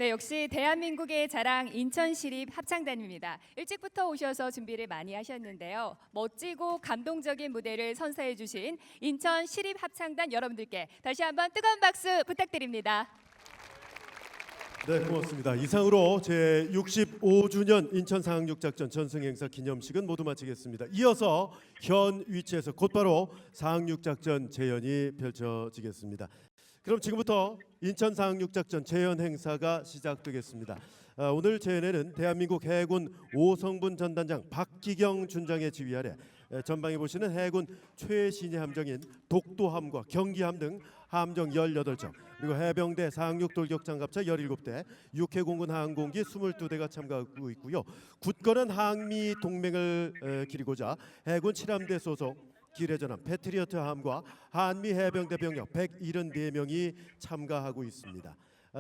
네, 역시 대한민국의 자랑 인천시립 합창단입니다. 일찍부터 오셔서 준비를 많이 하셨는데요. 멋지고 감동적인 무대를 선사해 주신 인천시립 합창단 여러분들께 다시 한번 뜨거운 박수 부탁드립니다. 네, 고맙습니다. 이상으로 제 65주년 인천 상륙작전 전승행사 기념식은 모두 마치겠습니다. 이어서 현 위치에서 곧바로 상륙작전 재연이 펼쳐지겠습니다. 그럼 지금부터 인천 상륙작전 재연 행사가 시작되겠습니다. 오늘 재연에는 대한민국 해군 5성분 전단장 박기경 준장의 지휘 아래 전방에 보시는 해군 최신의 함정인 독도함과 경기함 등 함정 18정, 그리고 해병대 상륙 돌격 장갑차 17대, 육해 공군 항공기 22대가 참가하고 있고요. 굳건한 항미 동맹을 기리고자 해군 7함대 소속 기뢰전함 패트리어트 함과 한미 해병대 병력 174명이 참가하고 있습니다.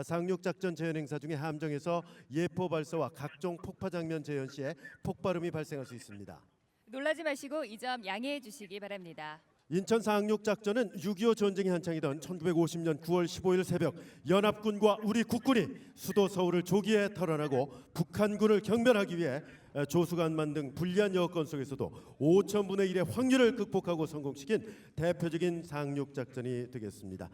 상륙작전 재연 행사 중에 함정에서 예포 발사와 각종 폭파 장면 재연 시에 폭발음이 발생할 수 있습니다. 놀라지 마시고 이 점 양해해 주시기 바랍니다. 인천 상륙작전은 6.25 전쟁이 한창이던 1950년 9월 15일 새벽 연합군과 우리 국군이 수도 서울을 조기에 탈환하고 북한군을 경멸하기 위해 조수간만 등 불리한 여건 속에서도 5,000분의 1의 확률을 극복하고 성공시킨 대표적인 상륙작전이 되겠습니다.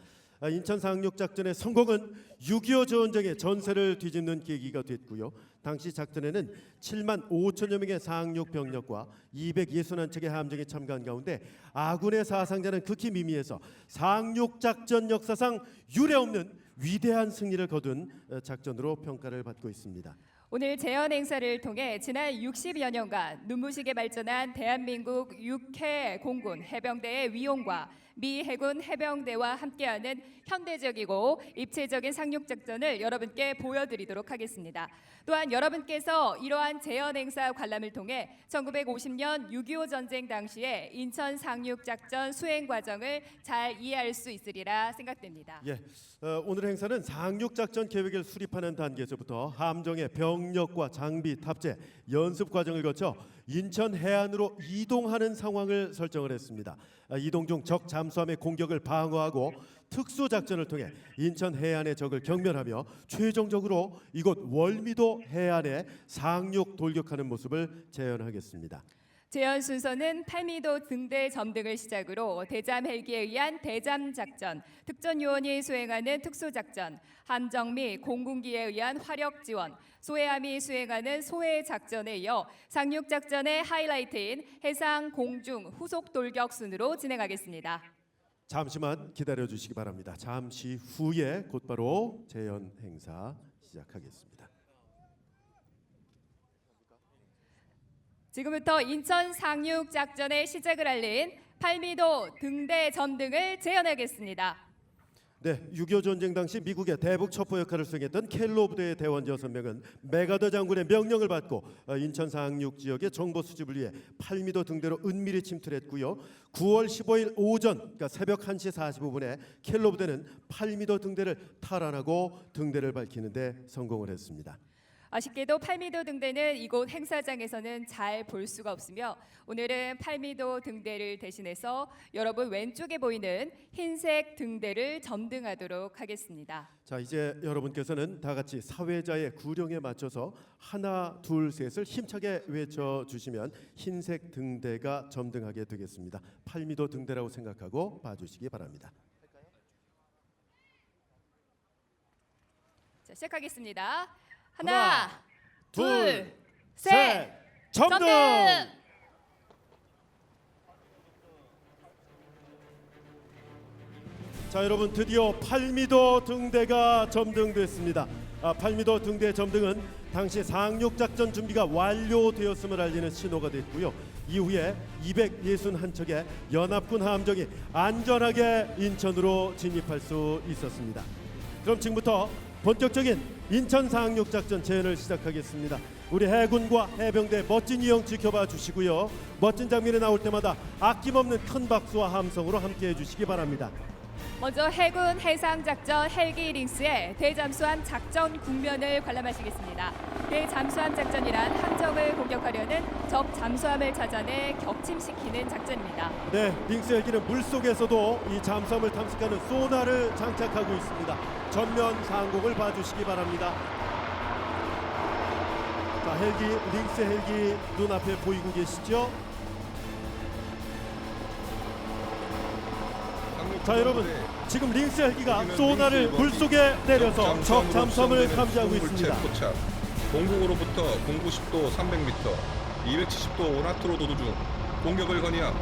인천 상륙작전의 성공은 6.25 전쟁의 전세를 뒤집는 계기가 됐고요. 당시 작전에는 7만 5천여 명의 상륙 병력과 261척의 함정이 참가한 가운데 아군의 사상자는 극히 미미해서 상륙작전 역사상 유례없는 위대한 승리를 거둔 작전으로 평가를 받고 있습니다. 오늘 재연 행사를 통해 지난 60여 년간 눈부시게 발전한 대한민국 육해 공군 해병대의 위용과 미 해군 해병대와 함께하는 현대적이고 입체적인 상륙작전을 여러분께 보여드리도록 하겠습니다. 또한 여러분께서 이러한 재연 행사 관람을 통해 1950년 6.25 전쟁 당시에 인천 상륙작전 수행 과정을 잘 이해할 수 있으리라 생각됩니다. 예, 오늘 행사는 상륙작전 계획을 수립하는 단계에서부터 함정의 병력과 장비 탑재, 연습 과정을 거쳐 인천 해안으로 이동하는 상황을 설정을 했습니다. 이동 중 적 잠수함의 공격을 방어하고 특수 작전을 통해 인천 해안의 적을 경멸하며 최종적으로 이곳 월미도 해안에 상륙 돌격하는 모습을 재현하겠습니다. 재연 순서는 팔미도 등대 점등을 시작으로 대잠 헬기에 의한 대잠 작전, 특전 요원이 수행하는 특수 작전, 함정 및 공군기에 의한 화력 지원, 소해함이 수행하는 소해 작전에 이어 상륙 작전의 하이라이트인 해상, 공중, 후속 돌격 순으로 진행하겠습니다. 잠시만 기다려 주시기 바랍니다. 잠시 후에 곧바로 재연 행사 시작하겠습니다. 지금부터 인천 상륙 작전의 시작을 알린 팔미도 등대 점등을 재연하겠습니다. 네, 6.25 전쟁 당시 미국의 대북 첩보 역할을 수행했던 켈로 부대의 대원 6명은 메가더 장군의 명령을 받고 인천 상륙 지역의 정보 수집을 위해 팔미도 등대로 은밀히 침투했고요. 9월 15일 오전, 그러니까 새벽 1시 45분에 켈로 부대는 팔미도 등대를 탈환하고 등대를 밝히는 데 성공을 했습니다. 아쉽게도 팔미도 등대는 이곳 행사장에서는 잘 볼 수가 없으며 오늘은 팔미도 등대를 대신해서 여러분 왼쪽에 보이는 흰색 등대를 점등하도록 하겠습니다. 자, 이제 여러분께서는 다 같이 사회자의 구령에 맞춰서 하나, 둘, 셋을 힘차게 외쳐주시면 흰색 등대가 점등하게 되겠습니다. 팔미도 등대라고 생각하고 봐주시기 바랍니다. 자, 시작하겠습니다. 하나, 둘, 셋, 셋, 점등! 자, 여러분 드디어 팔미도 등대가 점등됐습니다. 팔미도 등대 점등은 당시 상륙작전 준비가 완료되었음을 알리는 신호가 됐고요. 이후에 261척의 연합군 함정이 안전하게 인천으로 진입할 수 있었습니다. 그럼 지금부터 본격적인 인천 상륙작전 재연을 시작하겠습니다. 우리 해군과 해병대 멋진 이형 지켜봐 주시고요. 멋진 장면이 나올 때마다 아낌없는 큰 박수와 함성으로 함께해 주시기 바랍니다. 먼저 해군 해상작전 헬기 링스의 대잠수함 작전 국면을 관람하시겠습니다. 대잠수함 작전이란 함정을 공격하려는 적 잠수함을 찾아내 격침시키는 작전입니다. 네, 링스 헬기는 물속에서도 이 잠수함을 탐색하는 소나를 장착하고 있습니다. 전면 상공을 봐주시기 바랍니다. 헬기, 링스 헬기 눈앞에 보이고 계시죠? 자, 여러분, 지금 링스 헬기가 소나를 물속에 내려서 적 잠수함을 감지하고 있습니다. 포착. 공국으로부터 공구 10도 300m, 270도 오나트로 도두 중 공격을 건의함.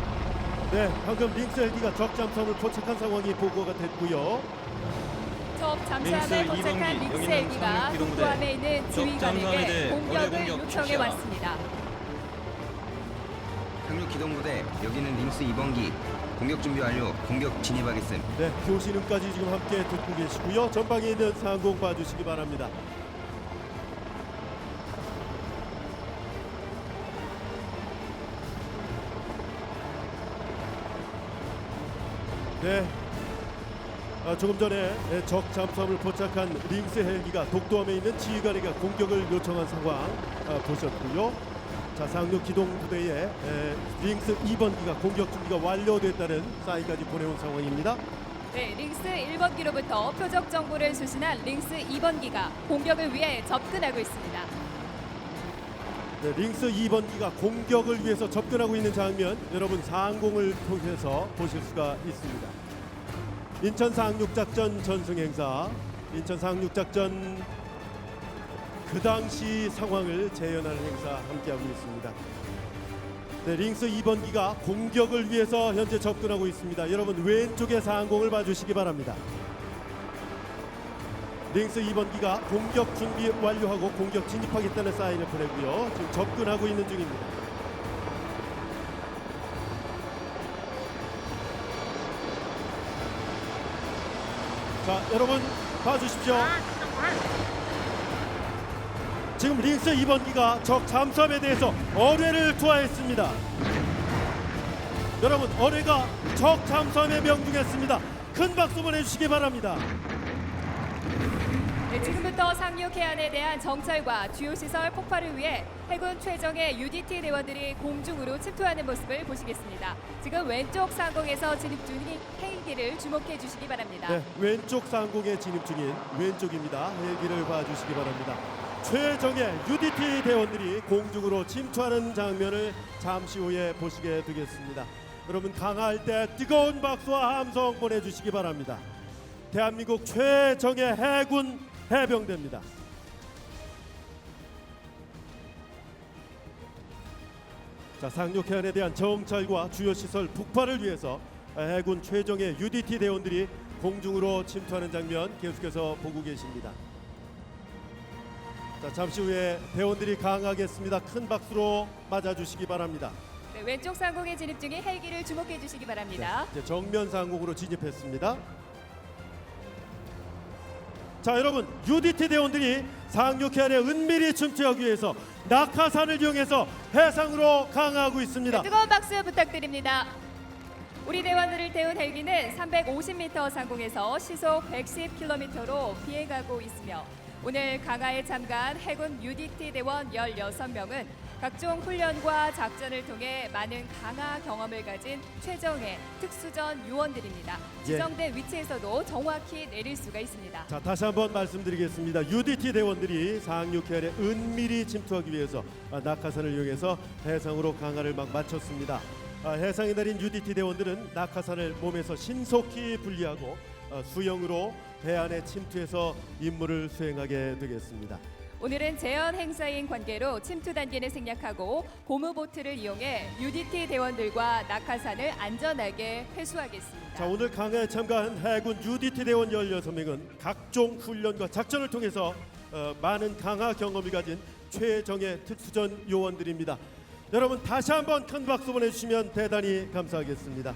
네, 방금 링스 헬기가 적 잠수함을 포착한 상황이 보고가 됐고요. 적 잠수함에 도착한 링스 헬기가 독도함에 있는 지휘관에게 공격을 요청해 왔습니다. 상륙 기동부대, 여기는 링스 2번기. 공격 준비 완료. 공격 진입하겠습니다. 네, 교신음까지 지금 함께 듣고 계시고요. 전방에 있는 상공 봐주시기 바랍니다. 네, 조금 전에 적 잠수함을 포착한 링스 헬기가 독도함에 있는 지휘관에게 공격을 요청한 상황 보셨고요. 자, 상륙 기동 부대에 링스 2번기가 공격 준비가 완료됐다는 사인까지 보내온 상황입니다. 네, 링스 1번기로부터 표적 정보를 수신한 링스 2번기가 공격을 위해 접근하고 있습니다. 네, 링스 2번기가 공격을 위해서 접근하고 있는 장면 여러분 상공을 통해서 보실 수가 있습니다. 인천 상륙작전 전승행사, 인천 상륙작전 그 당시 상황을 재현하는 행사 함께하고 있습니다. 네, 링스 2번기가 공격을 위해서 현재 접근하고 있습니다. 여러분 왼쪽의 상공을 봐주시기 바랍니다. 링스 2번기가 공격 준비 완료하고 공격 진입하겠다는 사인을 보내고요. 지금 접근하고 있는 중입니다. 자, 여러분 봐주십시오. 지금 링스 2번기가 적 잠수함에 대해서 어뢰를 투하했습니다. 여러분 어뢰가 적 잠수함에 명중했습니다. 큰 박수 보내주시기 바랍니다. 네, 지금부터 상륙 해안에 대한 정찰과 주요 시설 폭발을 위해 해군 최정예 UDT 대원들이 공중으로 침투하는 모습을 보시겠습니다. 지금 왼쪽 상공에서 진입 중인 헬기를 주목해 주시기 바랍니다. 네, 왼쪽 상공에 진입 중인 왼쪽입니다. 헬기를 봐주시기 바랍니다. 최정예 UDT 대원들이 공중으로 침투하는 장면을 잠시 후에 보시게 되겠습니다. 여러분 강화할 때 뜨거운 박수와 함성 보내주시기 바랍니다. 대한민국 최정예 해군 해병대입니다. 자, 상륙 해안에 대한 정찰과 주요 시설 북파를 위해서 해군 최정예 UDT 대원들이 공중으로 침투하는 장면 계속해서 보고 계십니다. 자, 잠시 후에 대원들이 강하겠습니다. 큰 박수로 맞아주시기 바랍니다. 네, 왼쪽 상공에 진입 중인 헬기를 주목해 주시기 바랍니다. 네, 이제 정면 상공으로 진입했습니다. 자, 여러분 UDT 대원들이 상륙 해안에 은밀히 침투하기 위해서 낙하산을 이용해서 해상으로 강하고 있습니다. 네, 뜨거운 박수 부탁드립니다. 우리 대원들을 태운 헬기는 350m 상공에서 시속 110km로 비행하고 있으며 오늘 강화에 참가한 해군 UDT 대원 16명은 각종 훈련과 작전을 통해 많은 강화 경험을 가진 최정예 특수전 요원들입니다. 지정된 위치에서도 정확히 내릴 수가 있습니다. 자, 다시 한번 말씀드리겠습니다. UDT 대원들이 상륙 해안에 은밀히 침투하기 위해서 낙하산을 이용해서 해상으로 강화를 막 마쳤습니다. 해상에 내린 UDT 대원들은 낙하산을 몸에서 신속히 분리하고 수영으로 해안에 침투해서 임무를 수행하게 되겠습니다. 오늘은 재현 행사인 관계로 침투 단계는 생략하고 고무보트를 이용해 UDT 대원들과 낙하산을 안전하게 회수하겠습니다. 자, 오늘 강화에 참가한 해군 UDT 대원 16명은 각종 훈련과 작전을 통해서 많은 강화 경험을 가진 최정예 특수전 요원들입니다. 여러분 다시 한번 큰 박수 보내주시면 대단히 감사하겠습니다.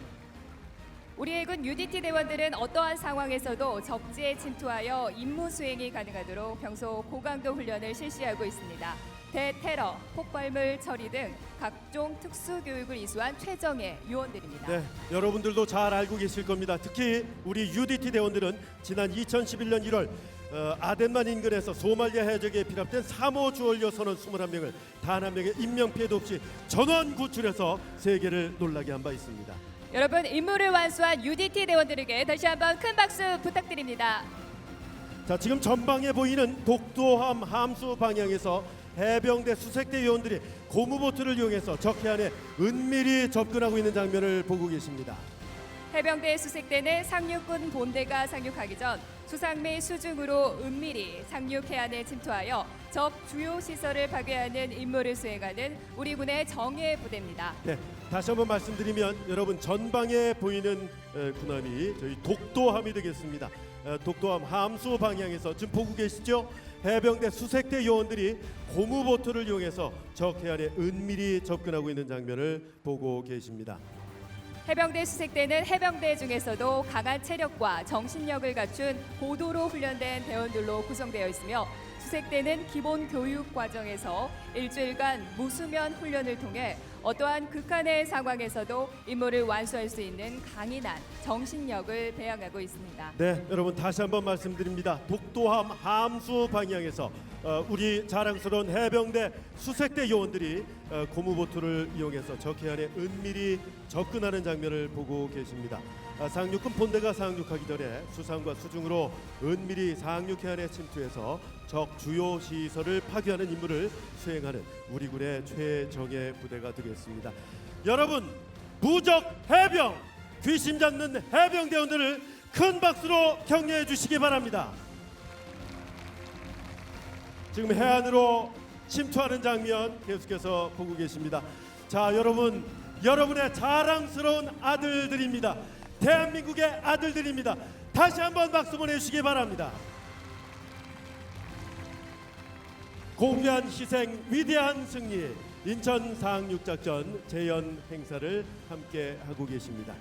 우리 해군 UDT 대원들은 어떠한 상황에서도 적지에 침투하여 임무 수행이 가능하도록 평소 고강도 훈련을 실시하고 있습니다. 대테러, 폭발물 처리 등 각종 특수 교육을 이수한 최정예 요원들입니다. 네, 여러분들도 잘 알고 계실 겁니다. 특히 우리 UDT 대원들은 지난 2011년 1월 아덴만 인근에서 소말리아 해적에 피랍된 3호 주얼려 선원 21명을 단 한 명의 인명피해도 없이 전원 구출해서 세계를 놀라게 한 바 있습니다. 여러분 임무를 완수한 UDT 대원들에게 다시 한번 큰 박수 부탁드립니다. 자, 지금 전방에 보이는 독도함 함수 방향에서 해병대 수색대 요원들이 고무보트를 이용해서 적 해안에 은밀히 접근하고 있는 장면을 보고 계십니다. 해병대 수색대는 상륙군 본대가 상륙하기 전 수상 및 수중으로 은밀히 상륙 해안에 침투하여 적 주요 시설을 파괴하는 임무를 수행하는 우리 군의 정예 부대입니다. 네, 다시 한번 말씀드리면 여러분 전방에 보이는 군함이 저희 독도함이 되겠습니다. 독도함 함수 방향에서 지금 보고 계시죠? 해병대 수색대 요원들이 고무보트를 이용해서 적 해안에 은밀히 접근하고 있는 장면을 보고 계십니다. 해병대 수색대는 해병대 중에서도 강한 체력과 정신력을 갖춘 고도로 훈련된 대원들로 구성되어 있으며 수색대는 기본 교육 과정에서 일주일간 무수면 훈련을 통해 어떠한 극한의 상황에서도 임무를 완수할 수 있는 강인한 정신력을 배양하고 있습니다. 네, 여러분 다시 한번 말씀드립니다. 독도함 함수 방향에서 우리 자랑스러운 해병대 수색대 요원들이 고무보트를 이용해서 적 해안에 은밀히 접근하는 장면을 보고 계십니다. 상륙군 본대가 상륙하기 전에 수상과 수중으로 은밀히 상륙 해안에 침투해서 적 주요 시설을 파괴하는 임무를 수행하는 우리 군의 최정예 부대가 되겠습니다. 여러분, 무적 해병, 귀심 잡는 해병대원들을 큰 박수로 격려해 주시기 바랍니다. 지금 해안으로 침투하는 장면 계속해서 보고 계십니다. 자, 여러분, 여러분의 자랑스러운 아들들입니다. 대한민국의 아들들입니다. 다시 한번 박수 보내주시기 바랍니다. 고귀한 희생, 위대한 승리, 인천 상륙작전 재연 행사를 함께 하고 계십니다.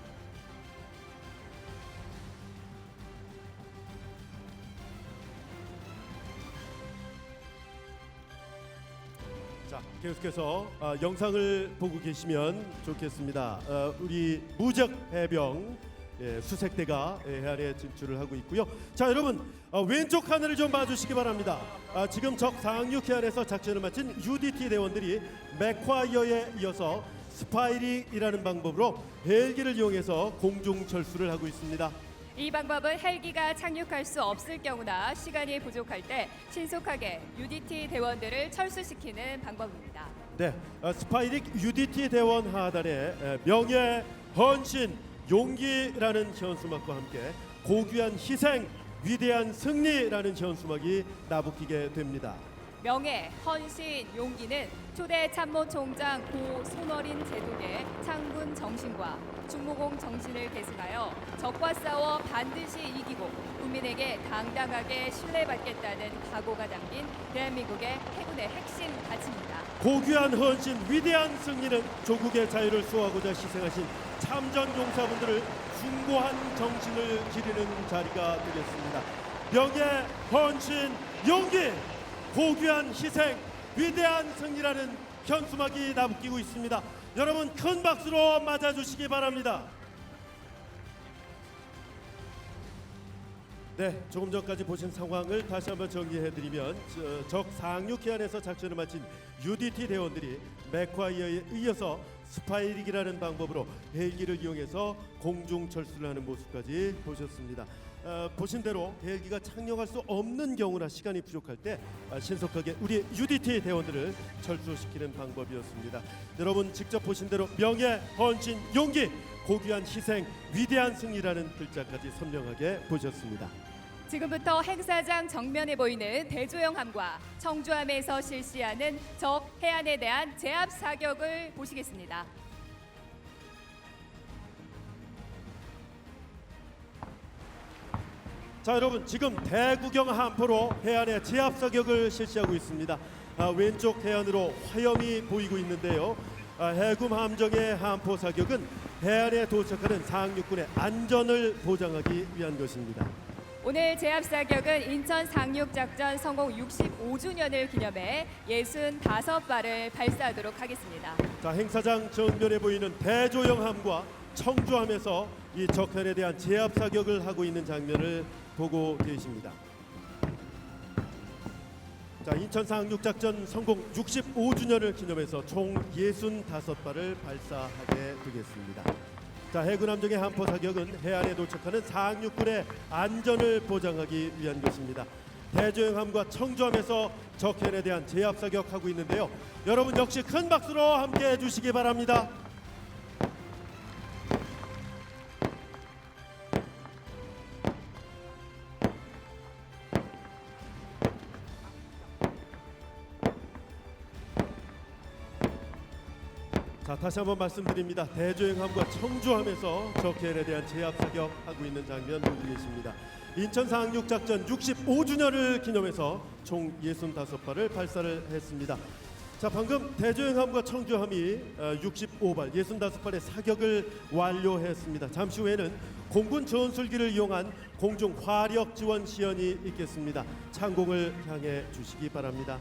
자, 계속해서 영상을 보고 계시면 좋겠습니다. 우리 무적 해병 수색대가 해안에 진출을 하고 있고요. 자, 여러분 왼쪽 하늘을 좀 봐주시기 바랍니다. 지금 적 상륙 해안에서 작전을 마친 UDT 대원들이 맥콰이어에 이어서 스파이릭이라는 방법으로 헬기를 이용해서 공중 철수를 하고 있습니다. 이 방법은 헬기가 착륙할 수 없을 경우나 시간이 부족할 때 신속하게 UDT 대원들을 철수시키는 방법입니다. 네, 스파이릭 UDT 대원 하단에 명예, 헌신, 용기라는 현수막과 함께 고귀한 희생, 위대한 승리라는 현수막이 나부끼게 됩니다. 명예, 헌신, 용기는 초대 참모총장 고 손어린 제독의 창군 정신과 충무공 정신을 계승하여 적과 싸워 반드시 이기고 국민에게 당당하게 신뢰받겠다는 각오가 담긴 대한민국의 해군의 핵심 가치입니다. 고귀한 헌신, 위대한 승리는 조국의 자유를 수호하고자 희생하신 참전 용사분들을 숭고한 정신을 기리는 자리가 되겠습니다. 명예, 헌신, 용기, 고귀한 희생, 위대한 승리라는 현수막이 나부끼고 있습니다. 여러분 큰 박수로 맞아주시기 바랍니다. 네, 조금 전까지 보신 상황을 다시 한번 정리해드리면 적 상륙 해안에서 작전을 마친 UDT 대원들이 맥콰이어에 이어서 스파이릭이라는 방법으로 헬기를 이용해서 공중 철수를 하는 모습까지 보셨습니다. 보신 대로 헬기가 착륙할 수 없는 경우나 시간이 부족할 때 신속하게 우리 UDT 대원들을 철수시키는 방법이었습니다. 여러분 직접 보신 대로 명예, 헌신, 용기, 고귀한 희생, 위대한 승리라는 글자까지 선명하게 보셨습니다. 지금부터 행사장 정면에 보이는 대조영함과 청주함에서 실시하는 적 해안에 대한 제압 사격을 보시겠습니다. 자, 여러분 지금 대구경 함포로 해안에 제압 사격을 실시하고 있습니다. 왼쪽 해안으로 화염이 보이고 있는데요. 해군 함정의 함포 사격은 해안에 도착하는 상륙군의 안전을 보장하기 위한 것입니다. 오늘 제압 사격은 인천 상륙작전 성공 65주년을 기념해 65발을 발사하도록 하겠습니다. 자, 행사장 정면에 보이는 대조영함과 청주함에서 이 적해안에 대한 제압 사격을 하고 있는 장면을 보고 계십니다. 자, 인천 상륙작전 성공 65주년을 기념해서 총 65발을 발사하게 되겠습니다. 자, 해군 함정의 함포 사격은 해안에 도착하는 상륙군의 안전을 보장하기 위한 것입니다. 대조영함과 청주함에서 적해안에 대한 제압 사격하고 있는데요. 여러분 역시 큰 박수로 함께 해주시기 바랍니다. 자, 다시 한번 말씀드립니다. 대조영함과 청주함에서 적해안에 대한 제압 사격하고 있는 장면 보고 계십니다. 인천 상륙작전 65주년을 기념해서 총 65발을 발사를 했습니다. 자, 방금 대조영함과 청주함이 65발, 65발의 사격을 완료했습니다. 잠시 후에는 공군 전술기를 이용한 공중 화력 지원 시연이 있겠습니다. 창공을 향해 주시기 바랍니다.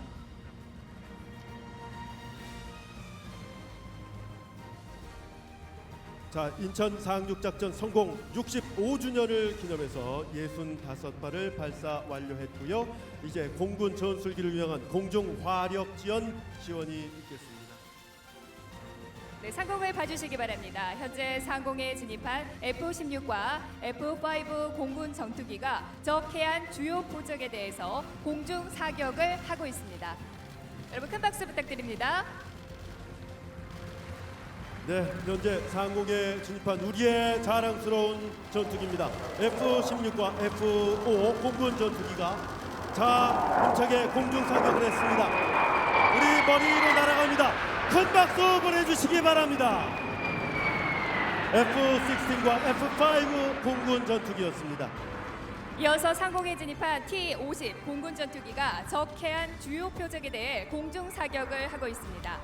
자, 인천 상륙작전 성공 65주년을 기념해서 65발을 발사 완료했고요. 이제 공군 전술기를 이용한 공중 화력 지원 지원이 있겠습니다. 네, 상공을 봐주시기 바랍니다. 현재 상공에 진입한 F-16과 F-5 공군 전투기가 적 해안 주요 포적에 대해서 공중 사격을 하고 있습니다. 여러분 큰 박수 부탁드립니다. 네, 현재 상공에 진입한 우리의 자랑스러운 전투기입니다. F-16과 F-5 공군 전투기가 자, 힘차게 공중 사격을 했습니다. 우리 머리 위로 날아갑니다. 큰 박수 보내주시기 바랍니다. F-16과 F-5 공군 전투기였습니다. 이어서 상공에 진입한 T-50 공군 전투기가 적 해안 주요 표적에 대해 공중 사격을 하고 있습니다.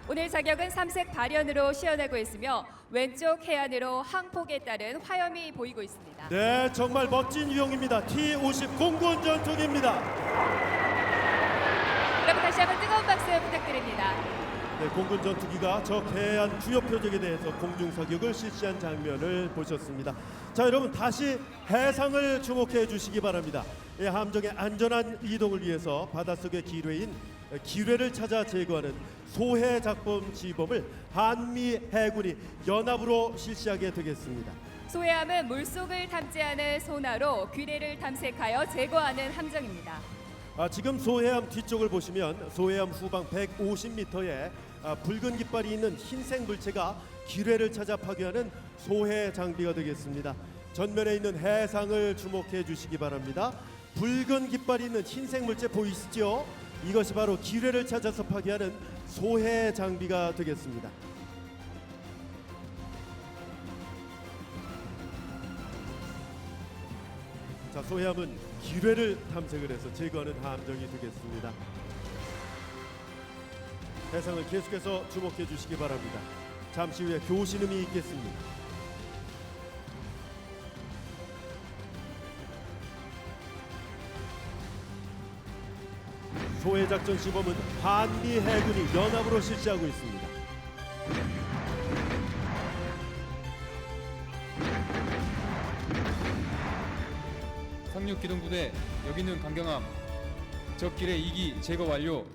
오늘 사격은 삼색 발연으로 시연하고 있으며 왼쪽 해안으로 항폭에 따른 화염이 보이고 있습니다. 네, 정말 멋진 유형입니다. T-50 공군 전투기입니다. 여러분 다시 한번 뜨거운 박수 부탁드립니다. 네, 공군 전투기가 적 해안 주요 표적에 대해서 공중 사격을 실시한 장면을 보셨습니다. 자, 여러분 다시 해상을 주목해 주시기 바랍니다. 함정의 안전한 이동을 위해서 바닷속의 기뢰인 기뢰를 찾아 제거하는 소해 작범 지범을 한미 해군이 연합으로 실시하게 되겠습니다. 소해함은 물속을 탐지하는 소나로 기뢰를 탐색하여 제거하는 함정입니다. 지금 소해함 뒤쪽을 보시면 소해함 후방 150m에 붉은 깃발이 있는 흰색 물체가 기뢰를 찾아 파괴하는 소해 장비가 되겠습니다. 전면에 있는 해상을 주목해 주시기 바랍니다. 붉은 깃발이 있는 흰색 물체 보이시죠? 이것이 바로 기뢰를 찾아서 파괴하는 소해 장비가 되겠습니다. 자, 소해함은 기뢰를 탐색을 해서 제거하는 함정이 되겠습니다. 해상을 계속해서 주목해 주시기 바랍니다. 잠시 후에 교신음이 있겠습니다. 소해작전 시범은 한미 해군이 연합으로 실시하고 있습니다. 상륙기동부대 여기는 강경함 적기뢰 2기 제거 완료.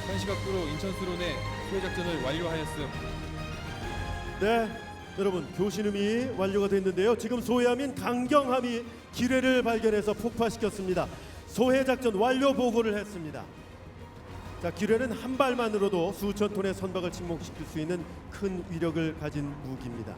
현시각도로 인천수로 내 소해작전을 완료하였음. 네, 여러분 교신음이 완료가 됐는데요. 지금 소해함인 강경함이 기뢰를 발견해서 폭파시켰습니다. 소해작전 완료 보고를 했습니다. 자, 기뢰는 한 발만으로도 수천 톤의 선박을 침몰시킬 수 있는 큰 위력을 가진 무기입니다.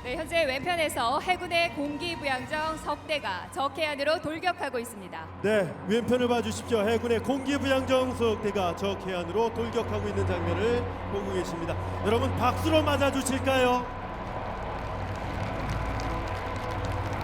네, 현재 왼편에서 해군의 공기부양정 석대가 적 해안으로 돌격하고 있습니다. 네, 왼편을 봐주십시오. 해군의 공기부양정 석대가 적 해안으로 돌격하고 있는 장면을 보고 계십니다. 여러분 박수로 맞아주실까요?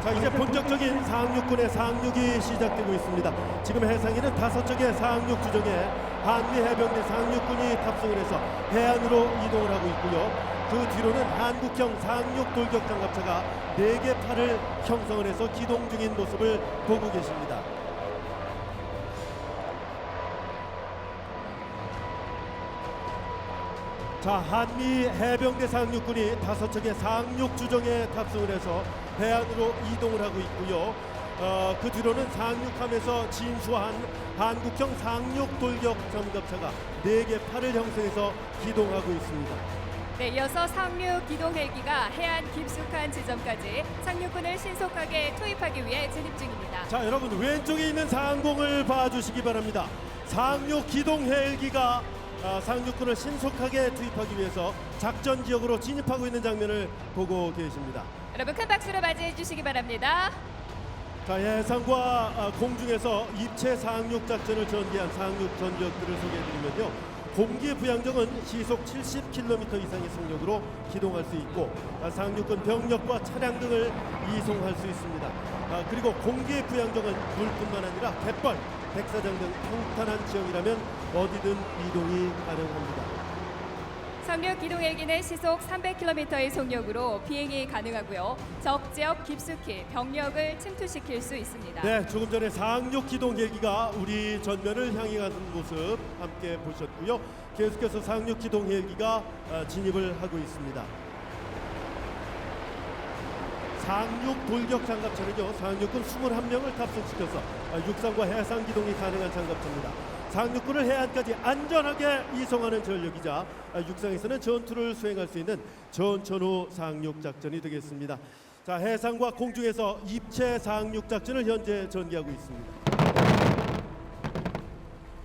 자, 이제 본격적인 상륙군의 상륙이 시작되고 있습니다. 지금 해상에는 5척의 상륙 주정에 한미 해병대 상륙군이 탑승을 해서 해안으로 이동을 하고 있고요. 그 뒤로는 한국형 상륙 돌격 장갑차가 4개 팔을 형성을 해서 기동 중인 모습을 보고 계십니다. 자, 한미 해병대 상륙군이 5척의 상륙 주정에 탑승을 해서 해안으로 이동을 하고 있고요. 그 뒤로는 상륙함에서 진수한 한국형 상륙 돌격 장갑차가 4개 팔을 형성해서 기동하고 있습니다. 네, 이어서 상륙 기동 헬기가 해안 깊숙한 지점까지 상륙군을 신속하게 투입하기 위해 진입 중입니다. 자, 여러분 왼쪽에 있는 상공을 봐주시기 바랍니다. 상륙 기동 헬기가 상륙군을 신속하게 투입하기 위해서 작전 지역으로 진입하고 있는 장면을 보고 계십니다. 여러분 큰 박수로 맞이해 주시기 바랍니다. 자, 해상과 공중에서 입체 상륙 작전을 전개한 상륙 전력들을 소개해드리면요. 공기 부양정은 시속 70km 이상의 속력으로 기동할 수 있고 상륙군 병력과 차량 등을 이송할 수 있습니다. 그리고 공기 부양정은 물뿐만 아니라 갯벌, 백사장 등 평탄한 지역이라면 어디든 이동이 가능합니다. 상륙 기동 헬기는 시속 300km의 속력으로 비행이 가능하고요. 적 지역 깊숙이 병력을 침투시킬 수 있습니다. 네, 조금 전에 상륙 기동 헬기가 우리 전면을 향해 가는 모습 함께 보셨고요. 계속해서 상륙 기동 헬기가 진입을 하고 있습니다. 상륙 돌격 장갑차는요, 상륙군 21명을 탑승시켜서 육상과 해상 기동이 가능한 장갑차입니다. 상륙군을 해안까지 안전하게 이송하는 전력이자 육상에서는 전투를 수행할 수 있는 전천후 상륙 작전이 되겠습니다. 자, 해상과 공중에서 입체 상륙 작전을 현재 전개하고 있습니다.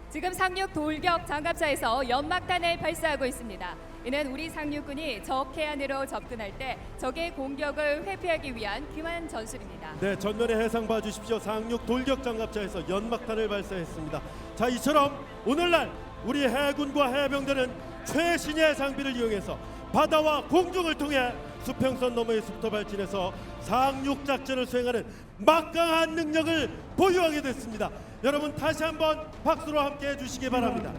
지금 상륙 돌격 장갑차에서 연막탄을 발사하고 있습니다. 이는 우리 상륙군이 적 해안으로 접근할 때 적의 공격을 회피하기 위한 기만 전술입니다. 네, 전면에 해상 봐주십시오. 상륙 돌격 장갑차에서 연막탄을 발사했습니다. 자, 이처럼 오늘날 우리 해군과 해병대는 최신의 장비를 이용해서 바다와 공중을 통해 수평선 너머에서부터 발진해서 상륙 작전을 수행하는 막강한 능력을 보유하게 됐습니다. 여러분 다시 한번 박수로 함께 해주시기 바랍니다.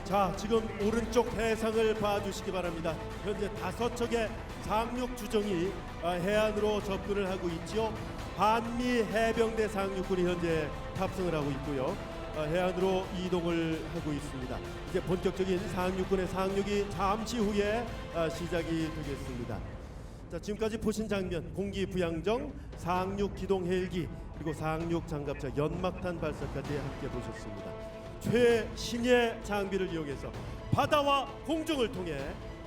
자, 지금 오른쪽 해상을 봐주시기 바랍니다. 현재 5척의 상륙 주정이 해안으로 접근을 하고 있지요. 한미 해병대 상륙군이 현재 탑승을 하고 있고요. 해안으로 이동을 하고 있습니다. 이제 본격적인 상륙군의 상륙이 잠시 후에 시작이 되겠습니다. 자, 지금까지 보신 장면, 공기 부양정, 상륙 기동 헬기, 그리고 상륙 장갑차 연막탄 발사까지 함께 보셨습니다. 최신의 장비를 이용해서 바다와 공중을 통해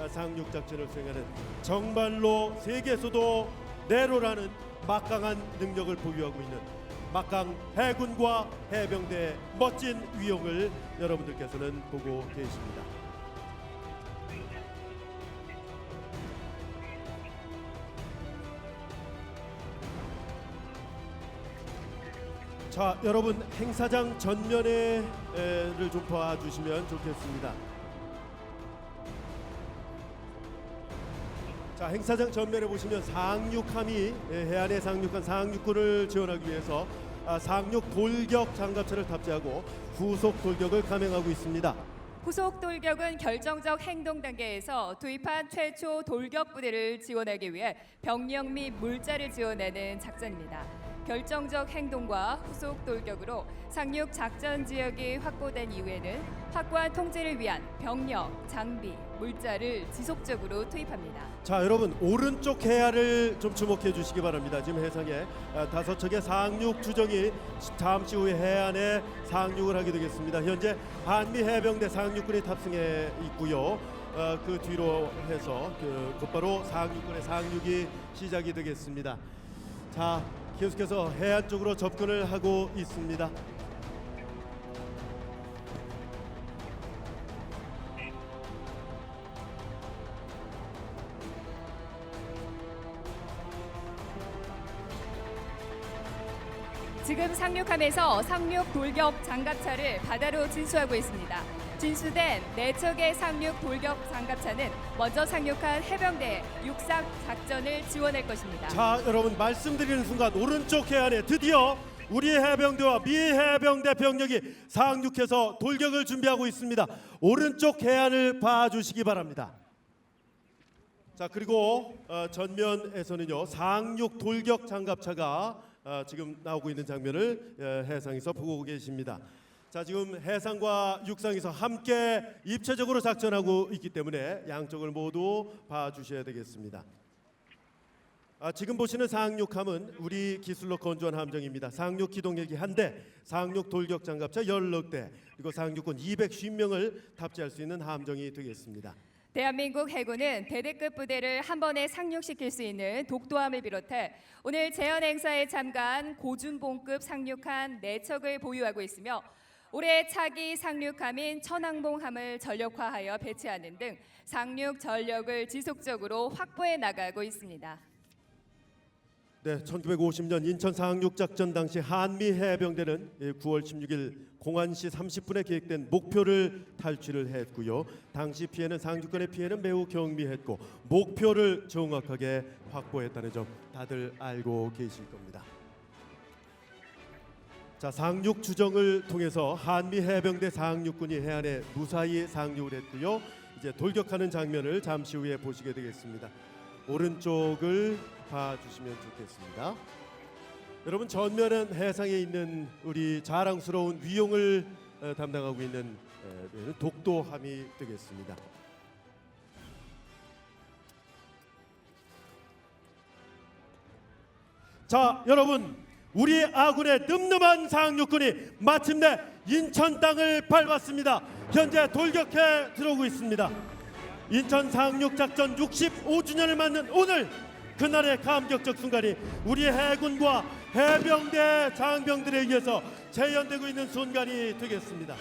상륙 작전을 수행하는 정말로 세계에서도 내로라는 막강한 능력을 보유하고 있는 막강 해군과 해병대의 멋진 위용을 여러분들께서는 보고 계십니다. 자, 여러분 행사장 전면에를 좀 봐주시면 좋겠습니다. 자, 행사장 전면에 보시면 상륙함이 해안에 상륙한 상륙군을 지원하기 위해서 상륙 돌격 장갑차를 탑재하고 후속 돌격을 감행하고 있습니다. 후속 돌격은 결정적 행동 단계에서 투입한 최초 돌격 부대를 지원하기 위해 병력 및 물자를 지원하는 작전입니다. 결정적 행동과 후속 돌격으로 상륙 작전 지역이 확보된 이후에는 확고한 통제를 위한 병력, 장비, 물자를 지속적으로 투입합니다. 자, 여러분 오른쪽 해안을 좀 주목해 주시기 바랍니다. 지금 해상에 5척의 상륙 주정이 잠시 후에 해안에 상륙을 하게 되겠습니다. 현재 한미 해병대 상륙군이 탑승해 있고요. 그 뒤로 해서 곧바로 상륙군의 상륙이 시작이 되겠습니다. 자, 계속해서 해안 쪽으로 접근을 하고 있습니다. 지금 상륙함에서 상륙 돌격 장갑차를 바다로 진수하고 있습니다. 진수된 4척의 상륙 돌격 장갑차는 먼저 상륙한 해병대의 육상 작전을 지원할 것입니다. 자, 여러분 말씀드리는 순간 오른쪽 해안에 드디어 우리 해병대와 미 해병대 병력이 상륙해서 돌격을 준비하고 있습니다. 오른쪽 해안을 봐주시기 바랍니다. 자, 그리고 전면에서는요 상륙 돌격 장갑차가 지금 나오고 있는 장면을 해상에서 보고 계십니다. 자, 지금 해상과 육상에서 함께 입체적으로 작전하고 있기 때문에 양쪽을 모두 봐주셔야 되겠습니다. 지금 보시는 상륙함은 우리 기술로 건조한 함정입니다. 상륙 기동헬기 1대, 상륙 돌격 장갑차 16대, 그리고 상륙군 250명을 탑재할 수 있는 함정이 되겠습니다. 대한민국 해군은 대대급 부대를 한 번에 상륙시킬 수 있는 독도함을 비롯해 오늘 재현 행사에 참가한 고준봉급 상륙함 4척을 보유하고 있으며 올해 차기 상륙함인 천왕봉함을 전력화하여 배치하는 등 상륙 전력을 지속적으로 확보해 나가고 있습니다. 네, 1950년 인천 상륙작전 당시 한미 해병대는 9월 16일 01시 30분에 계획된 목표를 탈취를 했고요. 당시 피해는 상륙권의 피해는 매우 경미했고 목표를 정확하게 확보했다는 점 다들 알고 계실 겁니다. 자, 상륙 추정을 통해서 한미 해병대 상륙군이 해안에 무사히 상륙을 했고요. 이제 돌격하는 장면을 잠시 후에 보시게 되겠습니다. 오른쪽을 봐주시면 좋겠습니다. 여러분, 전면은 해상에 있는 우리 자랑스러운 위용을 담당하고 있는 독도함이 되겠습니다. 자, 여러분, 우리 아군의 늠름한 상륙군이 마침내 인천 땅을 밟았습니다. 현재 돌격해 들어오고 있습니다. 인천 상륙작전 65주년을 맞는 오늘, 그날의 감격적 순간이 우리 해군과 해병대 장병들에 의해서 재현되고 있는 순간이 되겠습니다.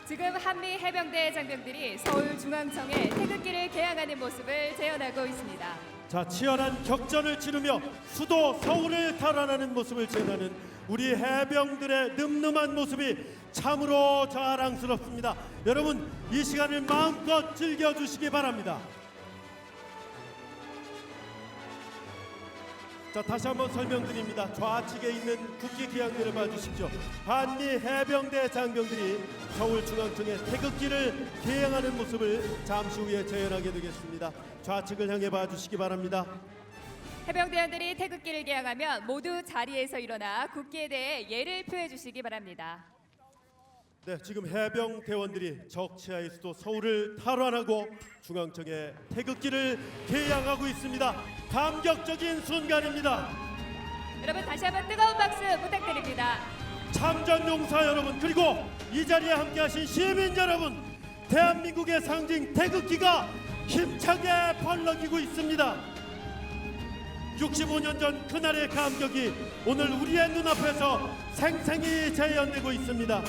지금 한미 해병대 장병들이 서울중앙청에 태극기를 개항하는 모습을 재현하고 있습니다. 자, 치열한 격전을 치르며 수도 서울을 탈환하는 모습을 재현하는 우리 해병들의 늠름한 모습이 참으로 자랑스럽습니다. 여러분, 이 시간을 마음껏 즐겨주시기 바랍니다. 자, 다시 한번 설명드립니다. 좌측에 있는 국기 기항대를 봐주십시오. 한미 해병대 장병들이 서울중앙청에 태극기를 개항하는 모습을 잠시 후에 재현하게 되겠습니다. 좌측을 향해 봐주시기 바랍니다. 해병대원들이 태극기를 개항하면 모두 자리에서 일어나 국기에 대해 예를 표해 주시기 바랍니다. 네, 지금 해병대원들이 적치하의 수도 서울을 탈환하고 중앙청에 태극기를 개양하고 있습니다. 감격적인 순간입니다. 여러분, 다시 한번 뜨거운 박수 부탁드립니다. 참전용사 여러분, 그리고 이 자리에 함께하신 시민 여러분, 대한민국의 상징 태극기가 힘차게 벌러지고 있습니다. 65년 전 그날의 감격이 오늘 우리의 눈앞에서 생생히 재현되고 있습니다.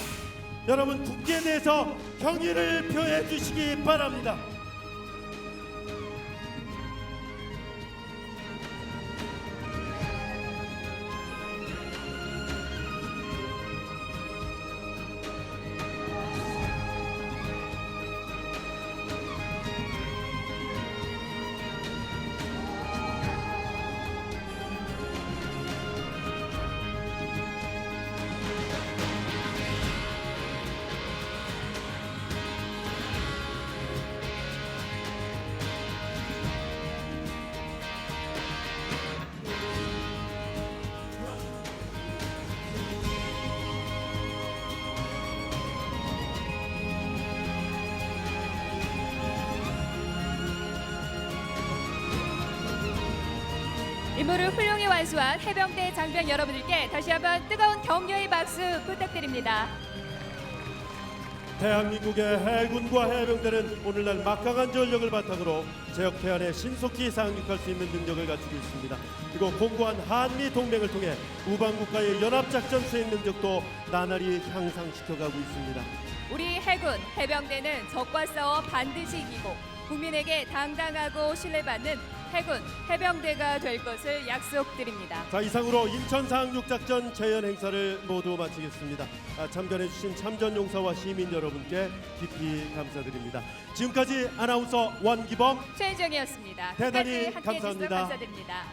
여러분, 국기에 대해서 경의를 표해 주시기 바랍니다. 임무를 훌륭히 완수한 해병대 장병 여러분들께 다시 한번 뜨거운 격려의 박수 부탁드립니다. 대한민국의 해군과 해병대는 오늘날 막강한 전력을 바탕으로 지역 해안에 신속히 상륙할 수 있는 능력을 갖추고 있습니다. 그리고 공고한 한미 동맹을 통해 우방국가의 연합작전 수행 능력도 나날이 향상시켜가고 있습니다. 우리 해군, 해병대는 적과 싸워 반드시 이기고 국민에게 당당하고 신뢰받는 해군, 해병대가 될 것을 약속드립니다. 자, 이상으로 인천 상륙작전 재현 행사를 모두 마치겠습니다. 참견해주신 참전용사와 시민 여러분께 깊이 감사드립니다. 지금까지 아나운서 원기범, 최은정이었습니다. 대단히 끝까지 함께해 주셔서 감사합니다. 감사드립니다.